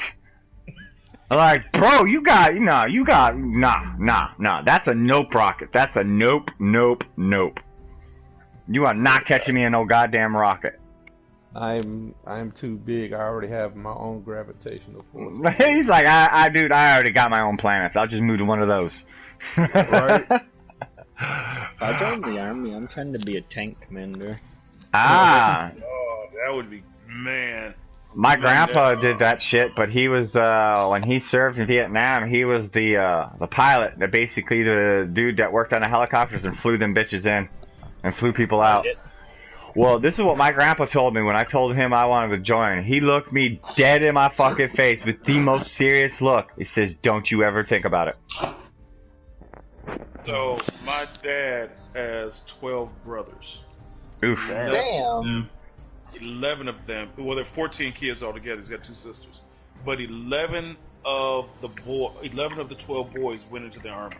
Like, bro, nah. That's a nope rocket. That's a nope. You are not catching me in no goddamn rocket. I'm too big. I already have my own gravitational force. He's like, dude, I already got my own planets. I'll just move to one of those. Right. If I join the army, I'm trying to be a tank commander. Ah. Oh, that would be, man. My grandpa did that shit, but he was when he served in Vietnam, he was the pilot, that basically the dude that worked on the helicopters and flew them bitches in and flew people out. Well, this is what my grandpa told me when I told him I wanted to join. He looked me dead in my fucking face with the most serious look. He says, "Don't you ever think about it." So my dad has 12 brothers. Oof. Damn. 11 of them, well, there are 14 kids altogether. He's got 2 sisters, but 11 of the 12 boys went into the army.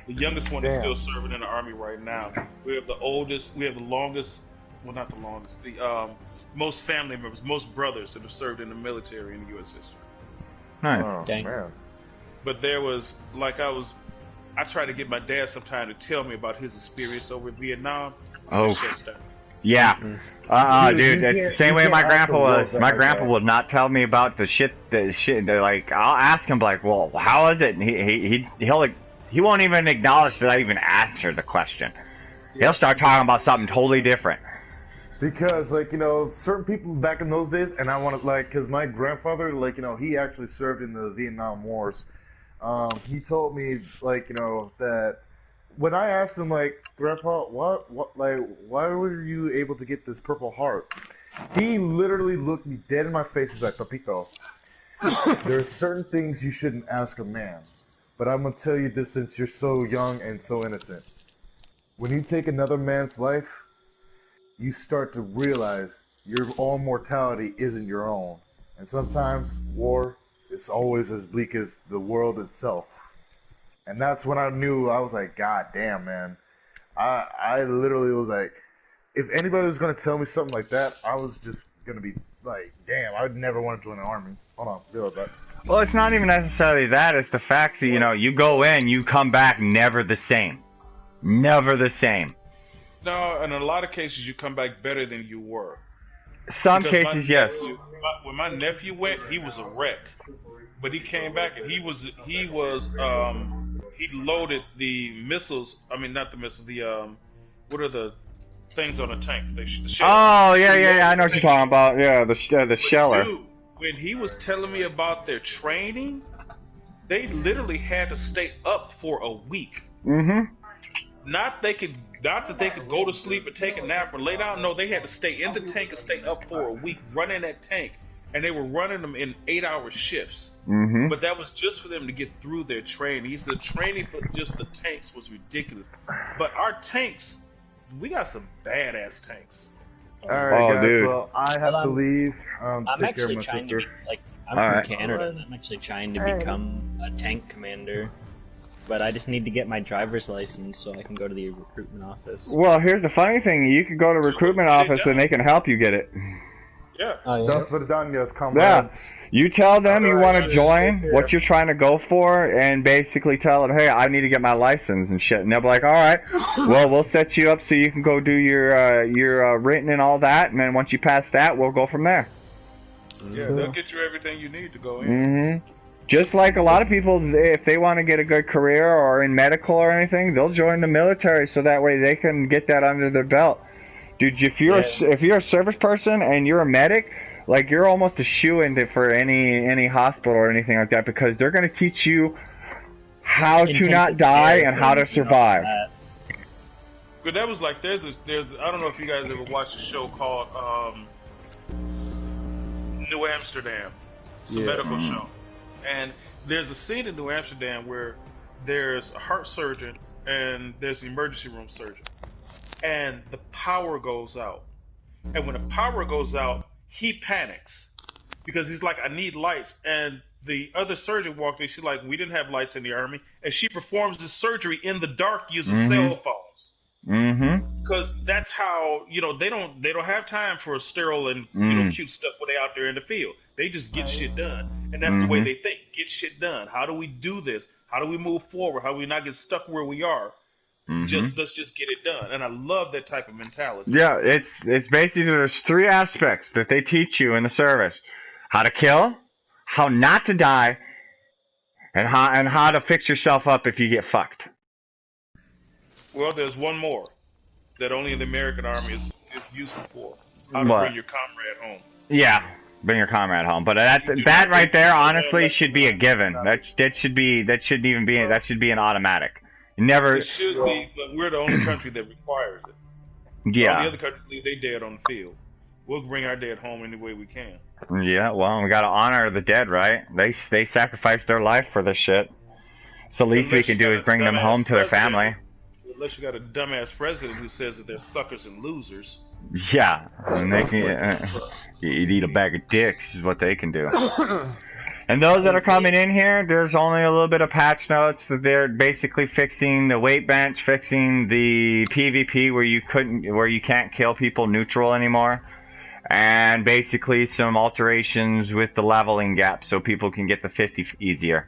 The youngest one is Damn. still serving in the army right now. We have the oldest. We have the longest. Well, not the longest. The most family members, most brothers that have served in the military in U.S. history. Nice. Oh, Dang. man. But there was I tried to get my dad sometime to tell me about his experience over in Vietnam. Oh. It shuts down. Yeah. Dude, Dude, you it's the can't- same you way can't my ask grandpa a girl was. that My like grandpa that. would not tell me about the shit. Like, I'll ask him, like, well, how is it? And he won't even acknowledge that I even asked her the question. He'll start talking about something totally different. Because, like, certain people back in those days, and I want to, like, because my grandfather, like, he actually served in the Vietnam Wars. He told me, like, that when I asked him, like, Grandpa, why were you able to get this Purple Heart? He literally looked me dead in my face. He's like, Papito, there are certain things you shouldn't ask a man. but I'm gonna tell you this since you're so young and so innocent. When you take another man's life, you start to realize your own mortality isn't your own. And sometimes war is always as bleak as the world itself. And that's when I knew, I was like, God damn, man. I literally was like, if anybody was going to tell me something like that, I was just going to be like, damn, I would never want to join the army. Hold on, feel that. Well, it's not even necessarily that. It's the fact that, you know, you go in, you come back never the same. Never the same. No, in a lot of cases, you come back better than you were. Some Because cases, yes. when my nephew went, he was a wreck, but he came back and he loaded the missiles. I mean, not the missiles. The what are the things on the tank? The shell. Oh, yeah. I know what you're talking about. Yeah, the sheller. Dude, when he was telling me about their training, they literally had to stay up for a week. Mm-hmm. Not that they could go to sleep and take a nap or lay down. No, they had to stay in the tank and stay up for a week running that tank. And they were running them in 8-hour shifts. Mm-hmm. But that was just for them to get through their training. He said the training for just the tanks was ridiculous. But our tanks, we got some badass tanks. Alright, guys, dude. well, I have to leave. I'm Take care of actually my trying sister. to be, like, I'm All from right. Canada, and I'm actually trying to Alright. become a tank commander. But I just need to get my driver's license so I can go to the recruitment office. Well, here's the funny thing. You could go to recruitment office and they can help you get it. Yeah. Oh, yeah? Dos Verdanias, comrades. You tell them you Alright, want to join, take care. what you're trying to go for, and basically tell them, hey, I need to get my license and shit. And they'll be like, all right, well, we'll set you up so you can go do your written and all that. And then once you pass that, we'll go from there. Yeah, they'll get you everything you need to go in. Mm-hmm. Just like a lot of people, if they want to get a good career or in medical or anything, they'll join the military so that way they can get that under their belt. Dude, if you're a service person and you're a medic, like you're almost a shoo-in for any hospital or anything like that because they're going to teach you how to not Intensive die care and how to and all survive. that. But that was like there's I don't know if you guys ever watched a show called New Amsterdam. It's a medical show. And there's a scene in New Amsterdam where there's a heart surgeon and there's an emergency room surgeon. And the power goes out. And when the power goes out, he panics. Because he's like, I need lights. And the other surgeon walked in, she's like, we didn't have lights in the army. And she performs the surgery in the dark using cell phones. Mm-hmm. Because that's how, you know, they don't have time for sterile and you know cute stuff when they out there in the field. They just get shit done, and that's the way they think. Get shit done. How do we do this? How do we move forward? How do we not get stuck where we are? Let's just get it done. And I love that type of mentality. Yeah, it's basically there's 3 aspects that they teach you in the service: how to kill, how not to die, and how to fix yourself up if you get fucked. Well, there's one more that only the American Army is useful for. How to What? bring your comrade home. Yeah, bring your comrade home. But that right there, honestly, should be a given. That should be an automatic. Never. It should be, but we're the only country that requires it. All the Yeah. other countries leave their dead on the field. We'll bring our dead home any way we can. Yeah. Well, we gotta honor the dead, right? They sacrificed their life for this shit. So the least we Unless can you do got is a bring them dumbass home to their president. family. Unless you got a dumbass president who says that they're suckers and losers. Yeah, and they can eat a bag of dicks is what they can do. And those that are coming in here, there's only a little bit of patch notes that they're basically fixing the weight bench, fixing the PvP where you can't kill people neutral anymore, and basically some alterations with the leveling gap so people can get the 50 easier.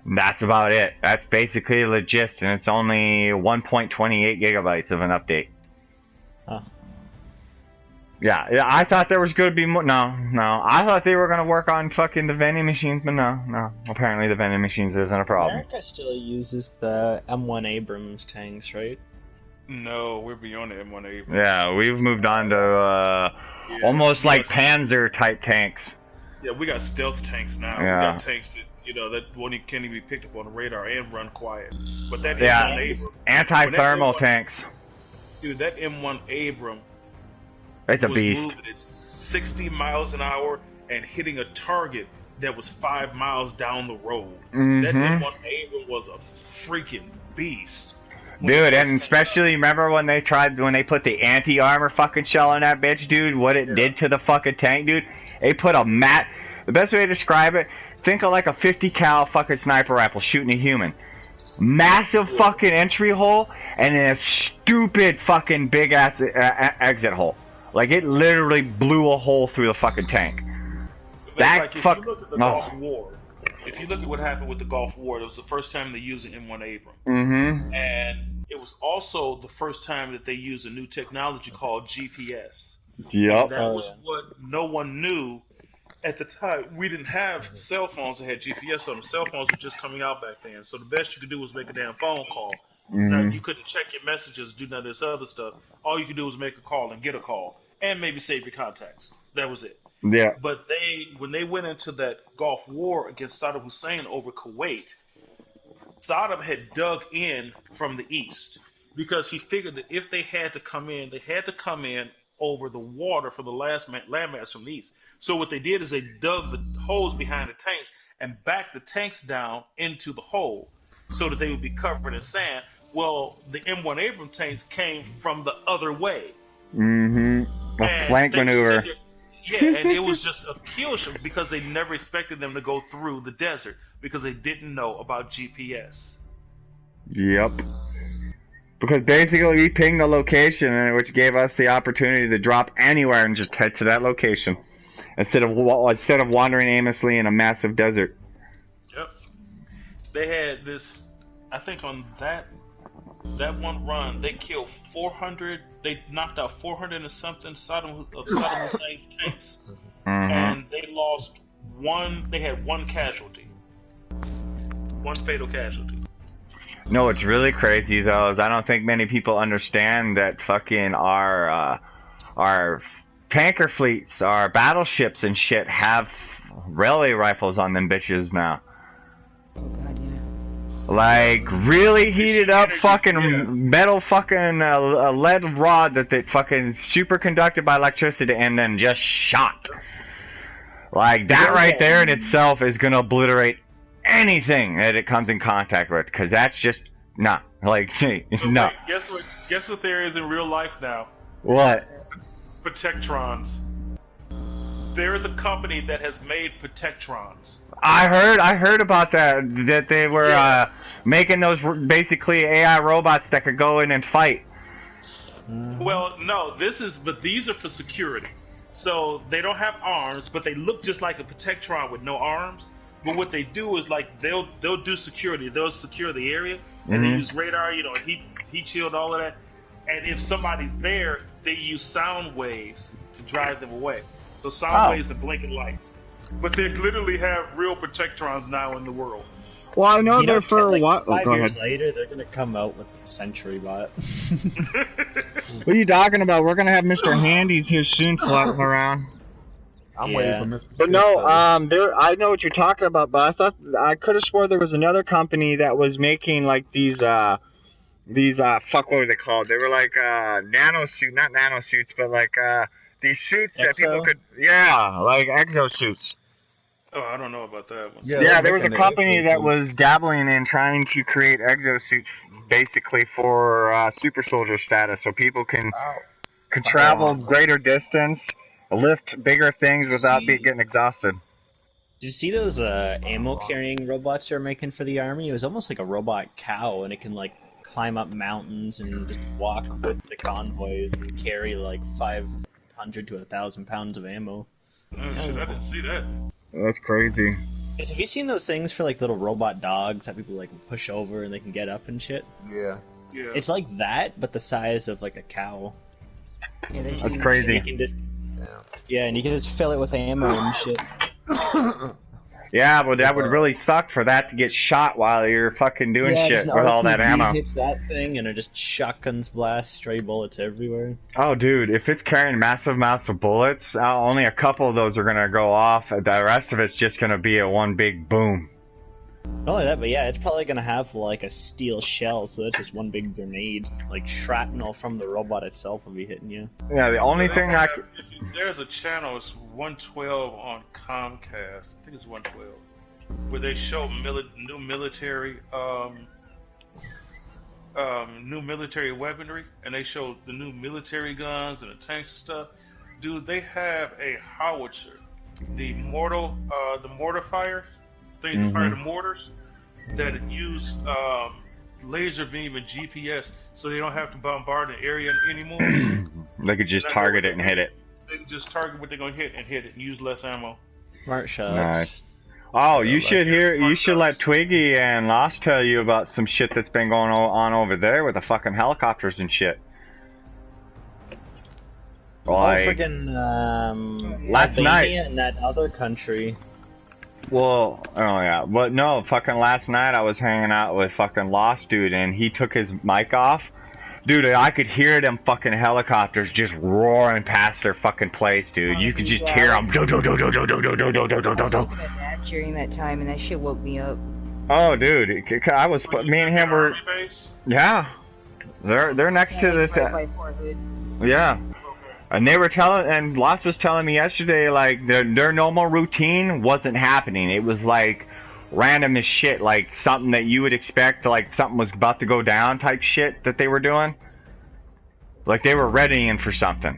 And that's about it. That's basically the gist, and it's only 1.28 gigabytes of an update. Huh. Yeah, I thought there was going to be more. No. I thought they were going to work on fucking the vending machines, but no. Apparently the vending machines isn't a problem. America still uses the M1 Abrams tanks, right? No, we're beyond the M1 Abrams. Yeah, we've moved on to Yeah, almost we like got- Panzer type tanks. Yeah, we got stealth tanks now. Yeah. We got tanks that that won't even, can't even be picked up on the radar and run quiet. But that Yeah. M1 Abram, Anti-thermal M1 tanks. dude, that M1 Abram It's a was beast. moving at 60 miles an hour and hitting a target that was 5 miles down the road. That Mhm. M1 Abram was a freaking beast. Dude, and especially remember when they put the anti-armor fucking shell on that bitch, dude, what it did to the fucking tank, dude? They put the best way to describe it, think of like a 50 cal fucking sniper rifle shooting a human. Massive fucking entry hole, and then a stupid fucking big ass exit hole. Like, it literally blew a hole through the fucking tank. If you look at the Gulf War, if you look at what happened with the Gulf War, it was the first time they used an M1 Abrams. Mm-hmm. And it was also the first time that they used a new technology called GPS. Yep. That was what no one knew at the time. We didn't have cell phones that had GPS on them. Cell phones were just coming out back then. So the best you could do was make a damn phone call. Mm-hmm. Now, you couldn't check your messages, do none of this other stuff. All you could do was make a call and get a call. And maybe save your contacts. That was it. Yeah. But when they went into that Gulf War against Saddam Hussein over Kuwait, Saddam had dug in from the east because he figured that if they had to come in, they had to come in over the water for the last landmass from the east. So what they did is they dug the holes behind the tanks and backed the tanks down into the hole so that they would be covered in sand. Well, the M1 Abrams tanks came from the other way. Mm-hmm. A flank maneuver. Yeah, and it was just a kill shot because they never expected them to go through the desert because they didn't know about GPS. Yep. Because basically we pinged the location, which gave us the opportunity to drop anywhere and just head to that location instead of wandering aimlessly in a massive desert. Yep. They had this. I think on that one run, they killed 400. They knocked out 400 and something Saddam Hussein's tanks, and they lost one. They had one casualty, one fatal casualty. No, what's really crazy though is I don't think many people understand that fucking our tanker fleets, our battleships and shit have railway rifles on them bitches now. Oh god, yeah. Like, really heated up fucking metal fucking lead rod that fucking superconducted by electricity and then just shot. Like, that right there in itself is gonna obliterate anything that it comes in contact with, because that's just, nah. Like, no. Wait, guess what there is in real life now? What? Protectrons. There is a company that has made Protectrons. I heard about that they were making those basically AI robots that could go in and fight. Well, no, but these are for security. So they don't have arms, but they look just like a Protectron with no arms. But what they do is like they'll do security. They'll secure the area, and they use radar, heat shield, all of that. And if somebody's there, they use sound waves to drive them away. So sound waves and blinking lights. But they literally have real Protectrons now in the world. Well, I know they're for like, what? 5 years later, they're gonna come out with the Sentry Bot. What are you talking about? We're gonna have Mr. Handy's here soon floating around. I'm waiting for Mr. But no, I know what you're talking about, but I could have swore there was another company that was making like these fuck, what were they called? They were like not nanosuits, but like these suits that people could, like exosuits. Oh, I don't know about that one. Yeah, there was a company that was dabbling in trying to create exosuits basically for super soldier status, so people can travel greater distance, lift bigger things without getting exhausted. Did you see those ammo carrying robots they're making for the army? It was almost like a robot cow, and it can like climb up mountains and just walk with the convoys and carry like 500 to 1,000 pounds of ammo. Oh shit, I didn't see that. That's crazy. Guys, have you seen those things for like little robot dogs that people like push over and they can get up and shit? Yeah. Yeah. It's like that, but the size of like a cow. Yeah, they're That's huge. crazy. You can just, and you can just fill it with ammo and shit. Yeah, but that would really suck for that to get shot while you're fucking doing shit just with an all that RPG ammo. hits that thing and it just shotguns blast stray bullets everywhere. Oh, dude, if it's carrying massive amounts of bullets, only a couple of those are gonna go off. The rest of it's just gonna be a one big boom. Not only that, but yeah, it's probably gonna have like a steel shell, so that's just one big grenade. Like shrapnel from the robot itself will be hitting you. Yeah, the only thing I There's a channel, it's 112 on Comcast. I think it's 112. where they show new military weaponry, and they show the new military guns and the tanks and stuff. Dude, they have a howitzer, the mortar fires, things that fire the mortars, that use laser beam and GPS, so they don't have to bombard the area anymore. They could just target it and hit it. They can just target what they're gonna hit and hit it, and use less ammo. Smart shots. Nice. Oh, you should let Twiggy and Lost tell you about some shit that's been going on over there with the fucking helicopters and shit. Like, freaking last night in that other country. Well, oh yeah, but no, fucking last night I was hanging out with fucking Lost dude, and he took his mic off. Dude, I could hear them fucking helicopters just roaring past their fucking place, dude. You could just hear them. I was taking a nap during that time, and that shit woke me up. Oh, dude, me and him were, yeah, they're next to this. Right by Fort Hood. Yeah. And they were and Lost was telling me yesterday, like, their normal routine wasn't happening. It was, like, random as shit, like, something that you would expect, like, something was about to go down type shit that they were doing. Like, they were readying for something.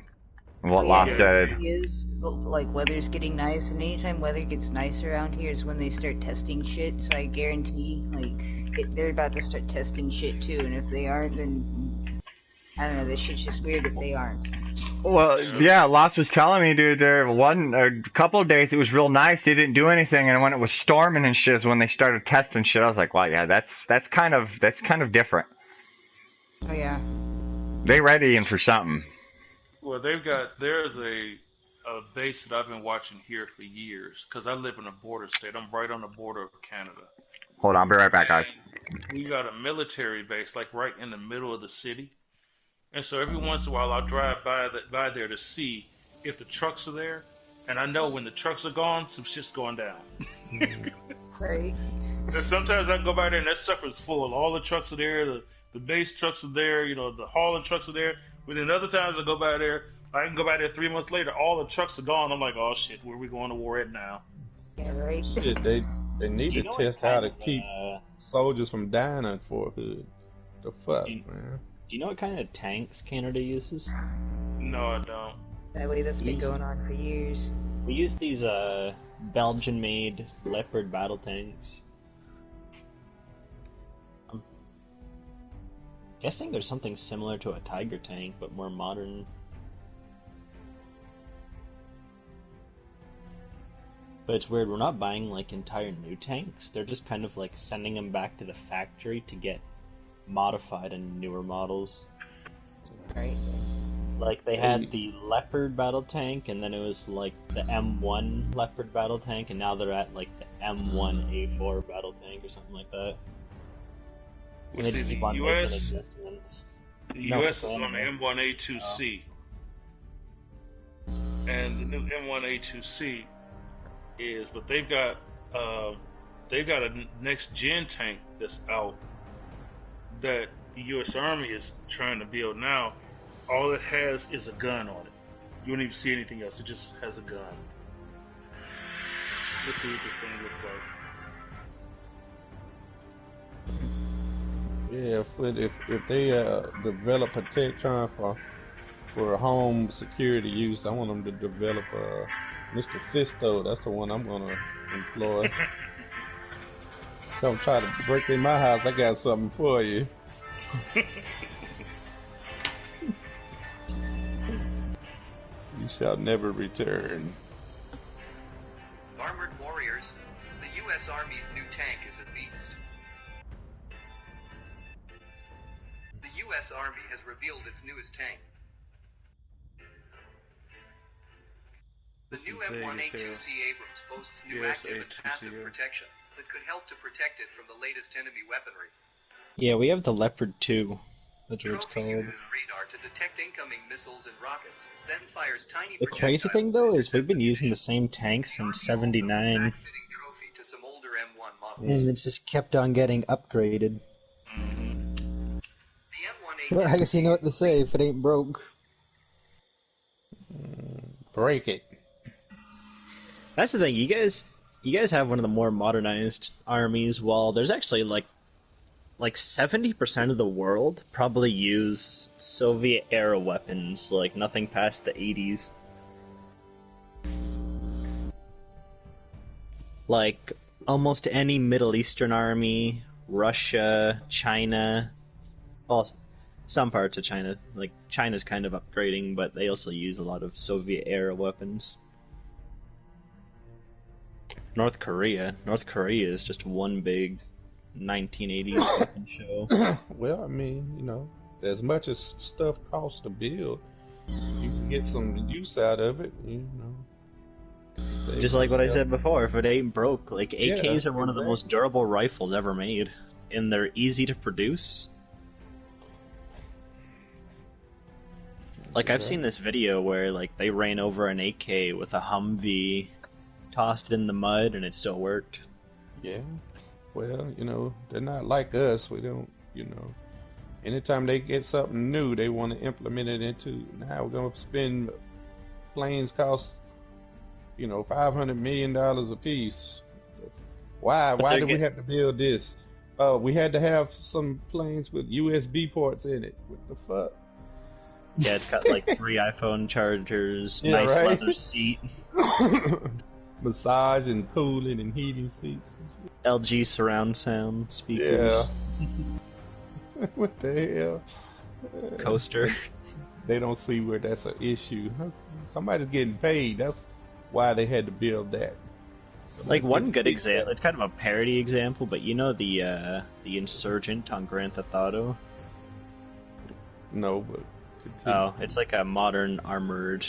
What Lost said. The thing is, like, weather's getting nice, and anytime weather gets nice around here is when they start testing shit, so I guarantee, like, they're about to start testing shit, too, and if they aren't, then, I don't know, this shit's just weird if they aren't. Well, yeah, Lost was telling me, dude, a couple of days it was real nice. They didn't do anything, and when it was storming and shit is when they started testing shit. I was like, wow, yeah, that's kind of different. Oh yeah. They readying for something. Well, there's a base that I've been watching here for years, because I live in a border state. I'm right on the border of Canada. Hold on, I'll be right back, guys. We got a military base, like right in the middle of the city. And so every once in a while, I'll drive by there to see if the trucks are there. And I know when the trucks are gone, some shit's going down. Right. And sometimes I go by there and that sucker's full. All the trucks are there. The base trucks are there. You know, the hauling trucks are there. But then other times I go by there, I can go by there 3 months later. All the trucks are gone. I'm like, oh shit, where are we going to war at now? Yeah, right. Shit, they need to test how to keep soldiers from dying in Fort Hood. The fuck, man. Do you know what kind of tanks Canada uses? No, I don't. That way, that's been going on for years. We use these Belgian-made Leopard battle tanks. I'm guessing there's something similar to a Tiger tank, but more modern. But it's weird, we're not buying like entire new tanks. They're just kind of like sending them back to the factory to get modified in newer models. Right. Like they had the Leopard battle tank, and then it was like the M1 Leopard battle tank, and now they're at like the M1A4 battle tank or something like that. And they just keep on making adjustments. The US is on the M1A2C. And the new M1A2C is, but they've got a next gen tank that's out that the U.S. Army is trying to build now. All it has is a gun on it. You won't even see anything else. It just has a gun. Let's see what this thing looks like. Yeah, if they develop a Tectron for home security use, I want them to develop Mr. Fisto. That's the one I'm gonna employ. Come try to break in my house, I got something for you. You shall never return. Armored warriors, the U.S. Army's new tank is a beast. The U.S. Army has revealed its newest tank. The new M1A2C Abrams boasts new active and passive protection that could help to protect it from the latest enemy weaponry. Yeah, we have the Leopard 2. That's what it's Trophy called. uses radar to detect incoming missiles and rockets, then fires tiny The crazy thing though is we've been using the same tank since '79, trophy to some older M1 models. and it's just kept on getting upgraded. The M1A2C Well, I guess you know what to say if it ain't broke. Break it. That's the thing. You guys you guys have one of the more modernized armies. Well, there's actually like 70% of the world probably use Soviet-era weapons, like nothing past the 80s. Like, almost any Middle Eastern army, Russia, China, well, some parts of China, like, China's kind of upgrading, but they also use a lot of Soviet-era weapons. North Korea is just one big 1980s weapon show. Well, I mean, you know, as much as stuff costs to build, you can get some use out of it, you know. Just like what I said before, if it ain't broke, like AKs are one of the most durable rifles ever made, and they're easy to produce. Like I've seen this video where like they ran over an AK with a Humvee, tossed it in the mud, and it still worked. Yeah, well, you know, they're not like us. We don't, you know, anytime they get something new, they want to implement it into. Now we're gonna spend planes cost, you know, $500 million a piece. Why did we have to build this? We had to have some planes with USB ports in it. What the fuck? Yeah, it's got like 3 iPhone chargers, nice leather seat, massage and cooling and heating seats. LG surround sound speakers. Yeah. What the hell? Coaster. They don't see where that's an issue. Somebody's getting paid. That's why they had to build that. Like one good example, it's kind of a parody example, but you know the Insurgent on Grand Theft Auto? No, but continue. Oh, it's like a modern armored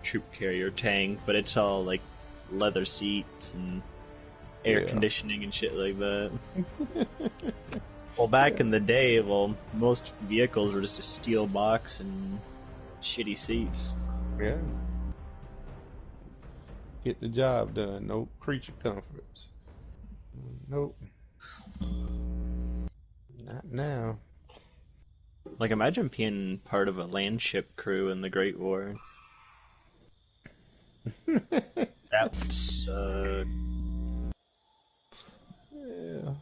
troop carrier tank, but it's all like leather seats and air conditioning and shit like that. Well, back in the day, most vehicles were just a steel box and shitty seats. Yeah. Get the job done. No creature comforts. Nope. Not now. Like, imagine being part of a land ship crew in the Great War. That would suck. Yeah.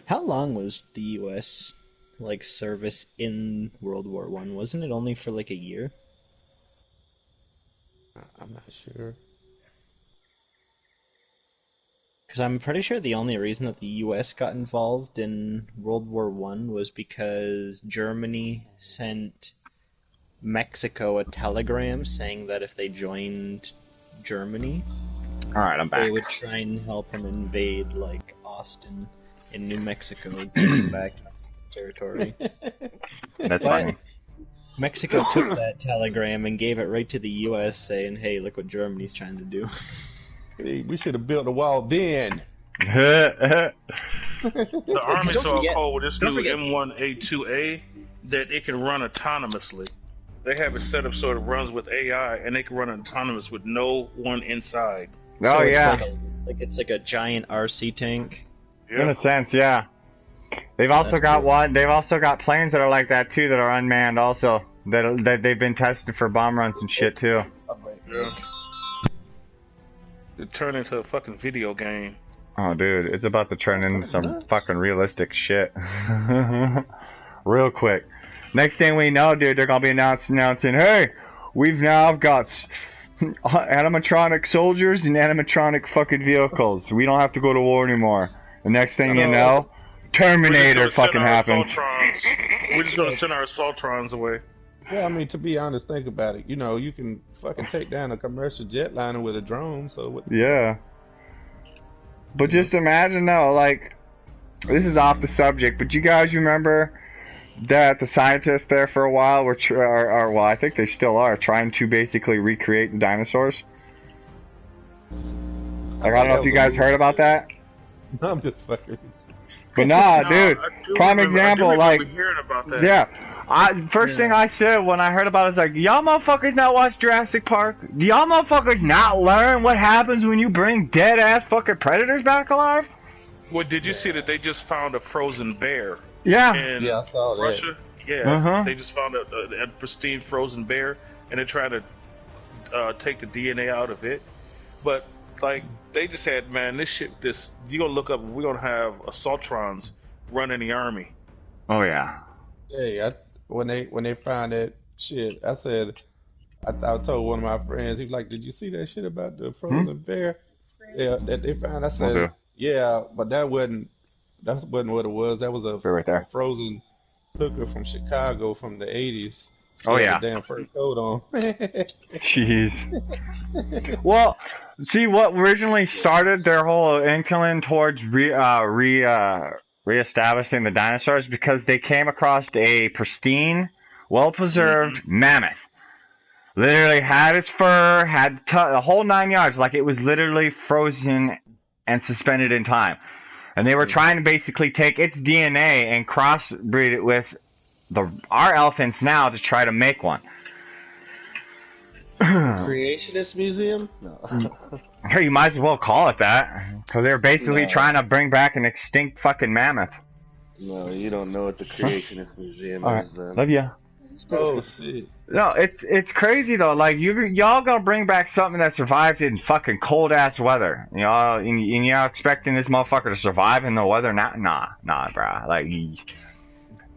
How long was the U.S. like service in World War I? Wasn't it only for like a year? I'm not sure. Because I'm pretty sure the only reason that the U.S. got involved in World War I was because Germany sent Mexico a telegram saying that if they joined Germany, Alright, I'm back. they would try and help them invade like Austin in New Mexico, giving back Mexican territory. That's But funny. Mexico took that telegram and gave it right to the U.S. saying, hey, look what Germany's trying to do. Hey, we should have built a wall then. The Army Don't saw a forget- code with this don't new forget- M1A2A that it can run autonomously. They have it set up so it runs with AI, and they can run autonomous with no one inside. Oh, So it's yeah. it's like a giant RC tank. In a sense, yeah. They've also That's got cool. one. They've also got planes that are like that too, that are unmanned. Also, that they've been tested for bomb runs and shit too. Yeah. It turned into a fucking video game. Oh, dude, it's about to turn into some fucking realistic shit. Real quick. Next thing we know, dude, they're gonna be announcing, hey, we've now got animatronic soldiers and animatronic fucking vehicles. We don't have to go to war anymore. The next thing you know, Terminator fucking happens. We're just gonna send our Assaultrons away. Well, I mean, to be honest, think about it. You know, you can fucking take down a commercial jetliner with a drone, so what? Yeah. But just imagine though, like, this is off the subject, but you guys remember that the scientists there for a while were, well, I think they still are, trying to basically recreate the dinosaurs? Like, I don't know if you guys heard about that? I'm just fucking. But nah, No, dude, I do prime remember- I do example, remember like, hearing about that. yeah. First thing I said when I heard about it is like, y'all motherfuckers not watch Jurassic Park? Do y'all motherfuckers not learn what happens when you bring dead ass fucking predators back alive? Well, did you see that they just found a frozen bear Yeah. in Yeah, I saw that. Russia? Yeah, Uh-huh. they just found a pristine frozen bear. and they're trying to take the DNA out of it. But like they just said, man, you're gonna look up. We're gonna have assaultrons running the army. Oh yeah. Hey, when they found that shit, I said, I told one of my friends, he was like, "Did you see that shit about the frozen bear? Yeah, that they found." I said, Okay. "Yeah, but that wasn't what it was. That was a Right there. frozen hooker from Chicago from the '80s. She Oh had yeah. a damn fur coat on." Jeez. Well, see what originally started their whole inkling towards reestablishing the dinosaurs because they came across a pristine, well-preserved mammoth. Literally had its fur, had the whole 9 yards, like it was literally frozen and suspended in time. And they were trying to basically take its DNA and crossbreed it with our elephants now to try to make one. Creationist Museum? No. Hey, you might as well call it that. Because they're basically trying to bring back an extinct fucking mammoth. No, you don't know what the Creationist Museum Alright, is then. love ya. Oh shit! No, it's crazy though. Like y'all gonna bring back something that survived in fucking cold ass weather. Y'all and y'all expecting this motherfucker to survive in the weather? Nah, bro. Like,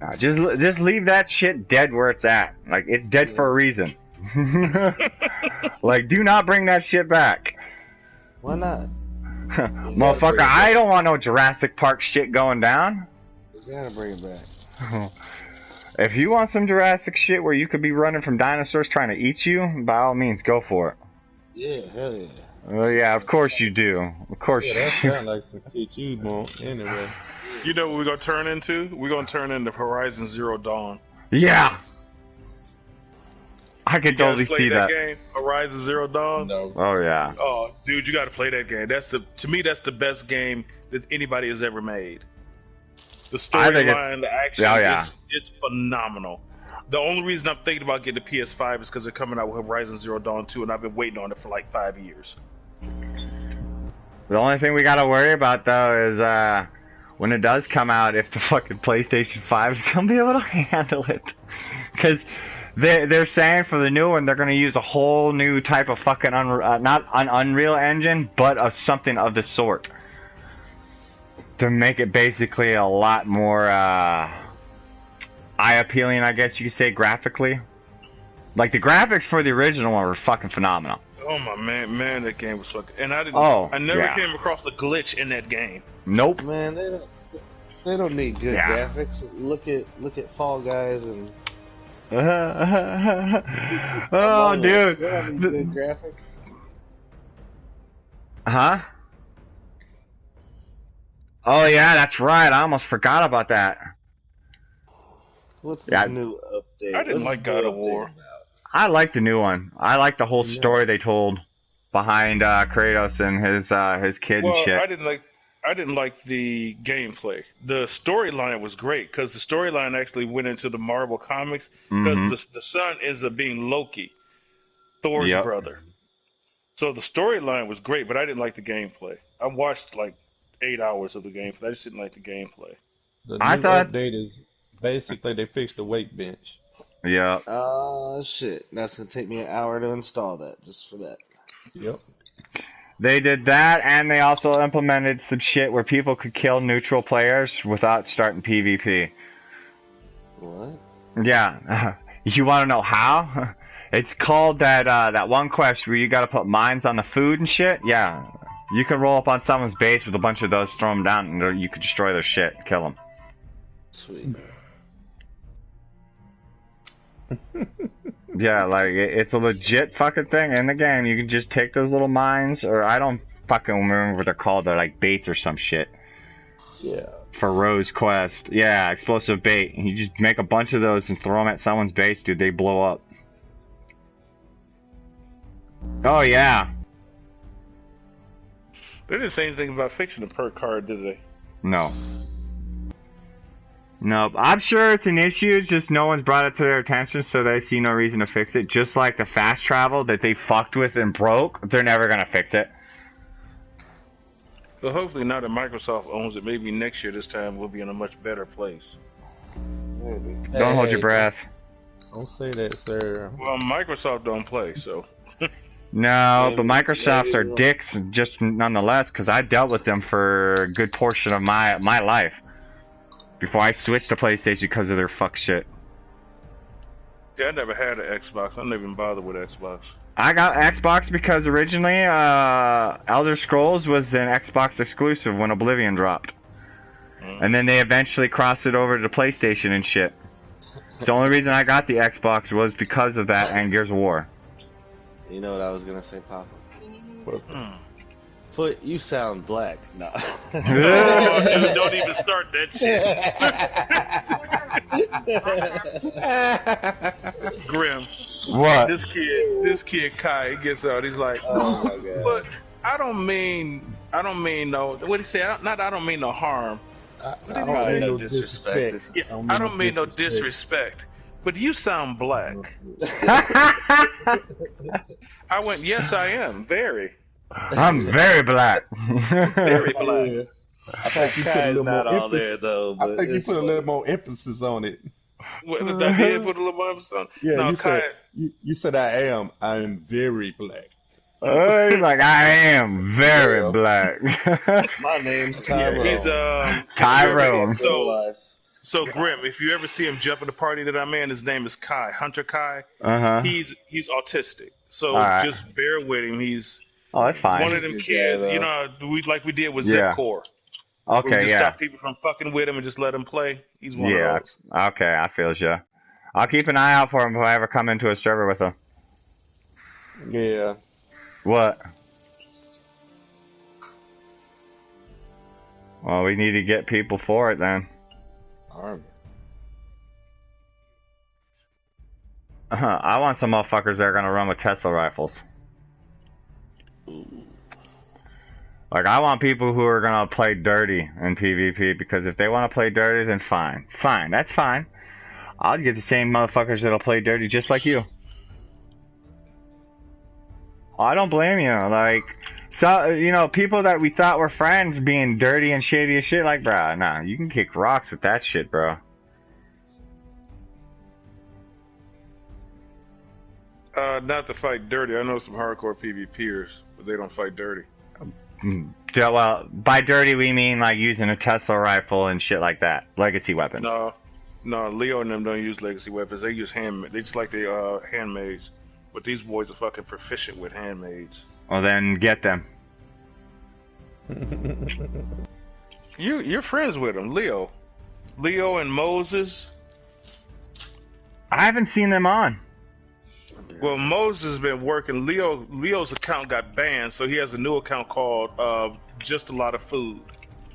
nah, just leave that shit dead where it's at. Like it's dead for a reason. Like, do not bring that shit back. Why not? Motherfucker, I don't want no Jurassic Park shit going down. You gotta bring it back. If you want some Jurassic shit where you could be running from dinosaurs trying to eat you, by all means, go for it. Yeah, hell yeah. Well, yeah, of course you do. Of course Yeah, that sounds like some shit you want anyway. You know what we're gonna turn into? We're gonna turn into Horizon Zero Dawn. Yeah. I could You guys totally play see that. game, Horizon Zero Dawn. No. Oh yeah. Oh, dude, you got to play that game. To me, that's the best game that anybody has ever made. The storyline, the action, it's phenomenal. The only reason I'm thinking about getting the PS5 is because they're coming out with Horizon Zero Dawn 2, and I've been waiting on it for like 5 years. The only thing we gotta worry about though is when it does come out, if the fucking PlayStation 5 is gonna be able to handle it, because they're saying for the new one they're gonna use a whole new type of fucking not an Unreal Engine, but of something of the sort to make it basically a lot more eye appealing, I guess you could say, graphically. Like the graphics for the original one were fucking phenomenal. Oh my man, that game was fucking. And I never came across a glitch in that game. Nope. Man, they don't need good graphics. Look at Fall Guys and. Oh, dude. They don't need good graphics. Huh? Oh yeah, that's right. I almost forgot about that. What's this new update? I didn't like God of War. I like the new one. I like the whole story they told behind Kratos and his kid and shit. I didn't like the gameplay. The storyline was great because the storyline actually went into the Marvel comics because the son ends up being Loki, Thor's brother. So the storyline was great, but I didn't like the gameplay. I watched like 8 hours of the gameplay. I just didn't like the gameplay. The new update is basically they fixed the weight bench. Yeah. Shit. That's gonna take me an hour to install that, just for that. Yep. They did that, and they also implemented some shit where people could kill neutral players without starting PvP. What? Yeah. You want to know how? It's called that one quest where you got to put mines on the food and shit. Yeah. You can roll up on someone's base with a bunch of those, throw them down, and you could destroy their shit, kill them. Sweet. Yeah, like it's a legit fucking thing in the game. You can just take those little mines, or I don't fucking remember what they're called. They're like baits or some shit. Yeah. For Rose Quest, yeah, explosive bait. You just make a bunch of those and throw them at someone's base, dude. They blow up. Oh yeah. They didn't say anything about fixing the perk card, did they? No. Nope. I'm sure it's an issue, just no one's brought it to their attention, so they see no reason to fix it. Just like the fast travel that they fucked with and broke, they're never gonna fix it. So hopefully now that Microsoft owns it, maybe next year this time we'll be in a much better place. Maybe. Don't hold your breath. Don't say that, sir. Well, Microsoft don't play, so. No, but Microsofts are dicks just nonetheless, because I dealt with them for a good portion of my life before I switched to PlayStation because of their fuck shit. Yeah, I never had an Xbox. I never even bothered with Xbox. I got Xbox because originally Elder Scrolls was an Xbox exclusive when Oblivion dropped. And then they eventually crossed it over to PlayStation and shit. The only reason I got the Xbox was because of that and Gears of War. You know what I was gonna say, Papa? What's that? Foot, you sound black. No. Dude, don't even start that shit. Grim. What? This kid Kai, he gets out. He's like, Oh my god. but I don't mean no. What did he say? I don't mean no harm. I Probably don't no mean disrespect. Yeah, I don't mean no disrespect. But you sound black. I went, yes, I am. Very. I'm very black. Very black. Yeah. I think you put a Kai's little not more all there emphasis. though. I But think you it's put a funny. little more emphasis on it. What, I did put a little more emphasis on. Yeah, No, you Kai, said you said I am very black. Oh, he's like, I am very Yeah. black. My name's Tyrone. he's Tyrone. So Grim, if you ever see him jump in the party that I'm in, his name is Kai, Hunter Kai. Uh-huh. He's autistic, so All right. just bear with him. He's Oh, that's fine. one of them Good kids, guy, you though. know, we did with Yeah. Zipcore. Where we Okay, just yeah. stop people from fucking with him and just let him play. He's one Yeah. of those. Okay, I feel you. I'll keep an eye out for him if I ever come into a server with him. Yeah. What? Well, we need to get people for it then. Army. I want some motherfuckers that are gonna run with Tesla rifles. Like, I want people who are gonna play dirty in PvP, because if they want to play dirty, then fine. Fine, that's fine. I'll get the same motherfuckers that'll play dirty just like you. I don't blame you. Like, so, you know, people that we thought were friends being dirty and shady as shit, like, bruh, nah, you can kick rocks with that shit, bro. Not to fight dirty. I know some hardcore PvPers, but they don't fight dirty. Yeah, well, by dirty we mean like using a Tesla rifle and shit like that. Legacy weapons. No, Leo and them don't use legacy weapons. They use they just like the handmaids. But these boys are fucking proficient with handmaids. Well, then get them. You're friends with them, Leo and Moses. I haven't seen them on. Well, Moses has been working. Leo's account got banned, so he has a new account called Just a Lot of Food.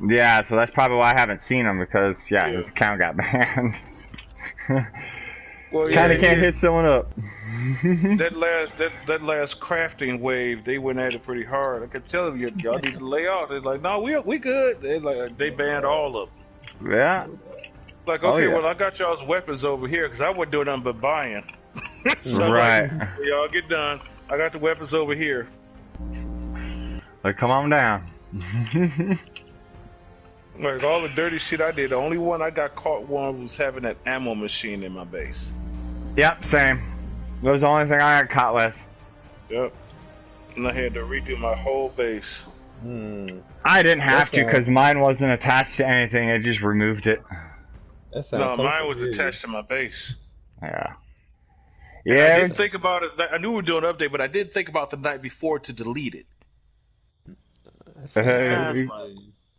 Yeah, so that's probably why I haven't seen him, because his account got banned. Well, Kinda can't hit someone up. that last crafting wave, they went at it pretty hard. I kept telling you, y'all need to lay off. They're like, no, we good. They banned all of them. Yeah. Like, Oh, okay, yeah. well, I got y'all's weapons over here because I wasn't doing nothing but buying. So Right. Like, y'all get done. I got the weapons over here. Like, come on down. Like all the dirty shit I did, the only one I got caught one was having that ammo machine in my base. Yep, same. That was the only thing I got caught with. Yep. And I had to redo my whole base. I didn't have That to, because mine wasn't attached to anything. It just removed it. That sounds No, so mine was familiar. attached to my base. Yeah. And I Yeah. didn't think about it. I knew we were doing an update, but I didn't think about the night before to delete it.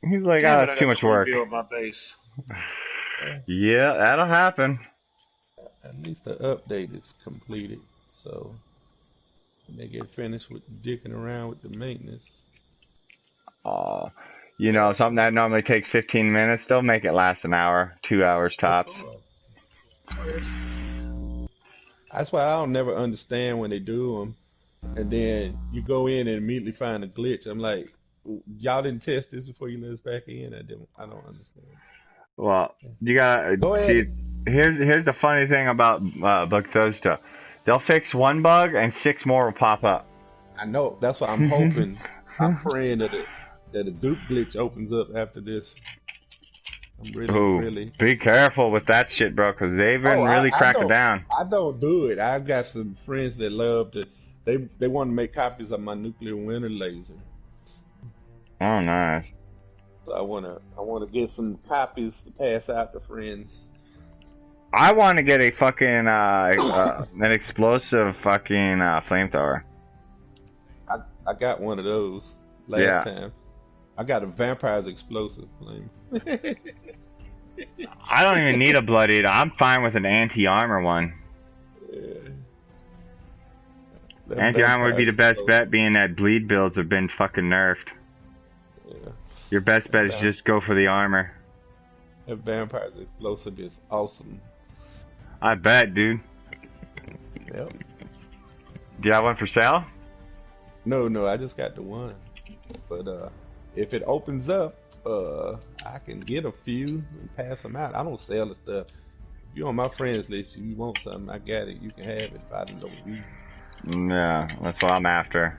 He's like, Damn oh, it, that's I too got much to work. rebuild my base. Yeah, that'll happen. At least the update is completed, so when they get finished with dicking around with the maintenance. You know, something that normally takes 15 minutes, they'll make it last an hour, 2 hours tops. That's why I don't never understand when they do them, and then you go in and immediately find a glitch. I'm like, y'all didn't test this before you let us back in. I don't understand. Well, you gotta Go see. ahead. Here's the funny thing about Bethesda. They'll fix one bug and 6 more will pop up. I know. That's why I'm hoping. I'm praying that a Duke glitch opens up after this. I'm really, Ooh, really. be careful with that shit, bro, because they've been really cracking down. I don't do it. I've got some friends that love to. They want to make copies of my nuclear winter laser. Oh, nice. So I wanna get some copies to pass out to friends. I want to get a fucking an explosive fucking flamethrower. I got one of those last time. I got a vampire's explosive flame. I don't even need a blood eater. I'm fine with an anti-armor one. Yeah. Anti-armor would be the best bet, being that bleed builds have been fucking nerfed. Yeah. Your best bet is just go for the armor. That vampire's explosive is awesome. I bet, dude. Yep. Do you have one for sale? No, I just got the one. But if it opens up, I can get a few and pass them out. I don't sell the stuff. If you're on my friends list, you want something, I got it. You can have it if I don't use it. Yeah, that's what I'm after.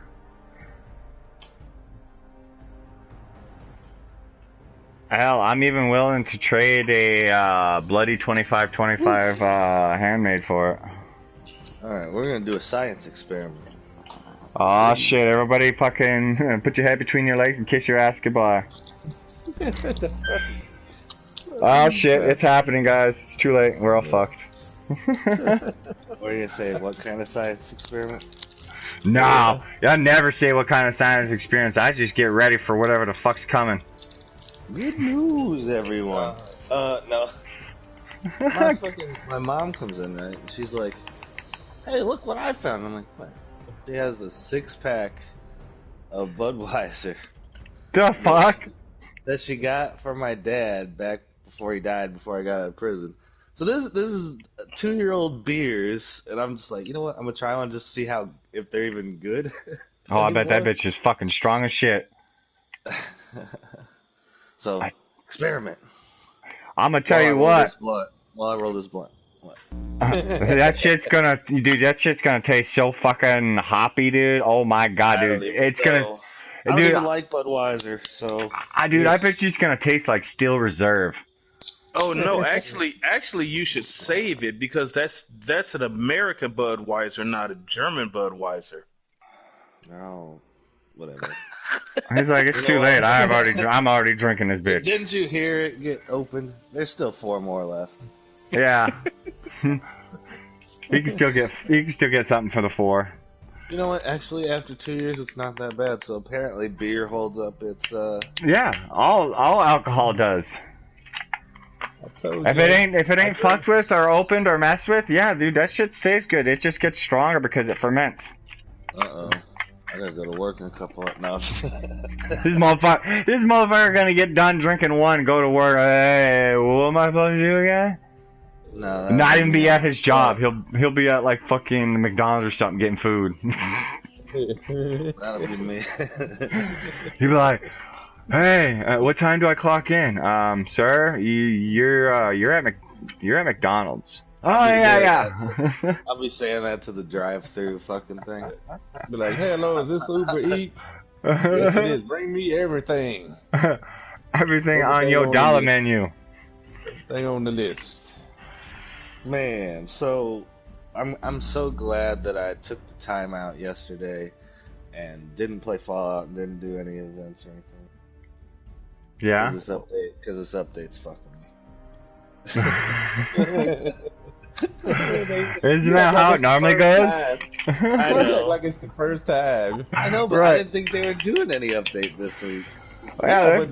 Hell, I'm even willing to trade a bloody 25/25 handmade for it. Alright, we're gonna do a science experiment. Aw, shit, everybody fucking put your head between your legs and kiss your ass goodbye. Oh shit, it's happening, guys. It's too late. We're all fucked. What are you gonna say? What kind of science experiment? No, I never say what kind of science experience. I just get ready for whatever the fuck's coming. Good news, everyone. No. My mom comes in, right? And she's like, "Hey, look what I found." I'm like, "What?" She has a 6-pack of Budweiser. The fuck? That she got from my dad back before he died, before I got out of prison. So this is 2-year-old beers, and I'm just like, you know what? I'm gonna try one just to see if they're even good. Oh, I bet that bitch is fucking strong as shit. So experiment. I'm gonna tell you what. While I roll this blunt. What? That shit's gonna, dude. That shit's gonna taste so fucking hoppy, dude. Oh my god, dude. It's gonna. I don't even like Budweiser, so. I bet you it's gonna taste like Steel Reserve. Oh no, actually, you should save it because that's an American Budweiser, not a German Budweiser. No, whatever. He's like, it's too late. I'm already drinking this bitch. Didn't you hear it get opened? There's still 4 more left. Yeah. You can still get something for the 4. You know what? Actually, after 2 years, it's not that bad. So apparently, beer holds up its. Yeah, all alcohol does. If it ain't fucked with or opened or messed with, yeah, dude, that shit stays good. It just gets stronger because it ferments. I gotta go to work in a couple of... No. This motherfucker gonna get done drinking one, go to work. Hey, what am I supposed to do again? No, not even be at his job. He'll be at like fucking McDonald's or something getting food. That'll be me. He'll be like, "Hey, what time do I clock in? Sir, you're at McDonald's." Oh yeah. I'll be saying that to the drive-through fucking thing. Be like, "Hello, is this Uber Eats?" Yes, it is. Bring me everything. Everything on your dollar menu. Everything on the list. Man, so I'm so glad that I took the time out yesterday and didn't play Fallout and didn't do any events or anything. Yeah. Because this update's fucking me. Isn't that how it normally goes? I know. Like it's the first time. I know, but I didn't think they were doing any update this week. Yeah, but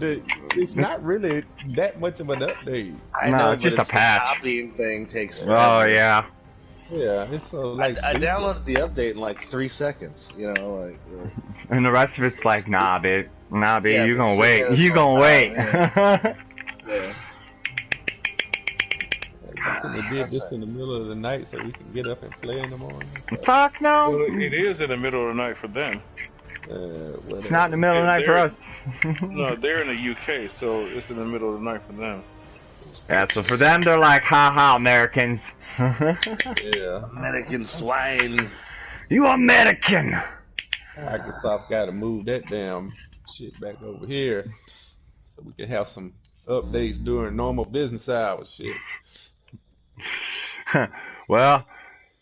it's not really that much of an update. I know, it's just a patch. The copying thing takes forever. Oh yeah. Yeah, it's so like. I downloaded the update in like 3 seconds. You know, like. And the rest of it's like, nah, babe, Yeah, you gonna wait. You gonna wait. Yeah. We did this in the middle of the night so we can get up and play in the morning. Fuck no. Well, it is in the middle of the night for them. It's not in the middle of the night for us. No, they're in the UK, so it's in the middle of the night for them. Yeah, so for them, they're like, ha, Americans. Yeah. American swine. You American. Microsoft got to move that damn shit back over here so we can have some updates during normal business hours. Shit. Well,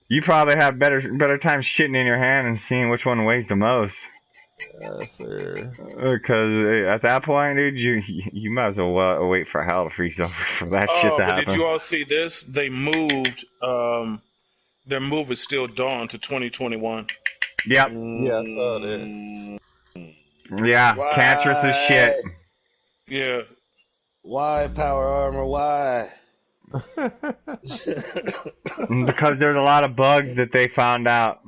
you probably have better time shitting in your hand and seeing which one weighs the most. Yes, sir. Because at that point, dude, you might as well wait for hell to freeze over for that shit to happen. Did you all see this? They moved. Their move is still Dawn to 2021. Yep. Yeah, I saw that. Yeah, Why? cancerous as shit. Yeah. Why Power Armor? Why? Because there's a lot of bugs that they found out.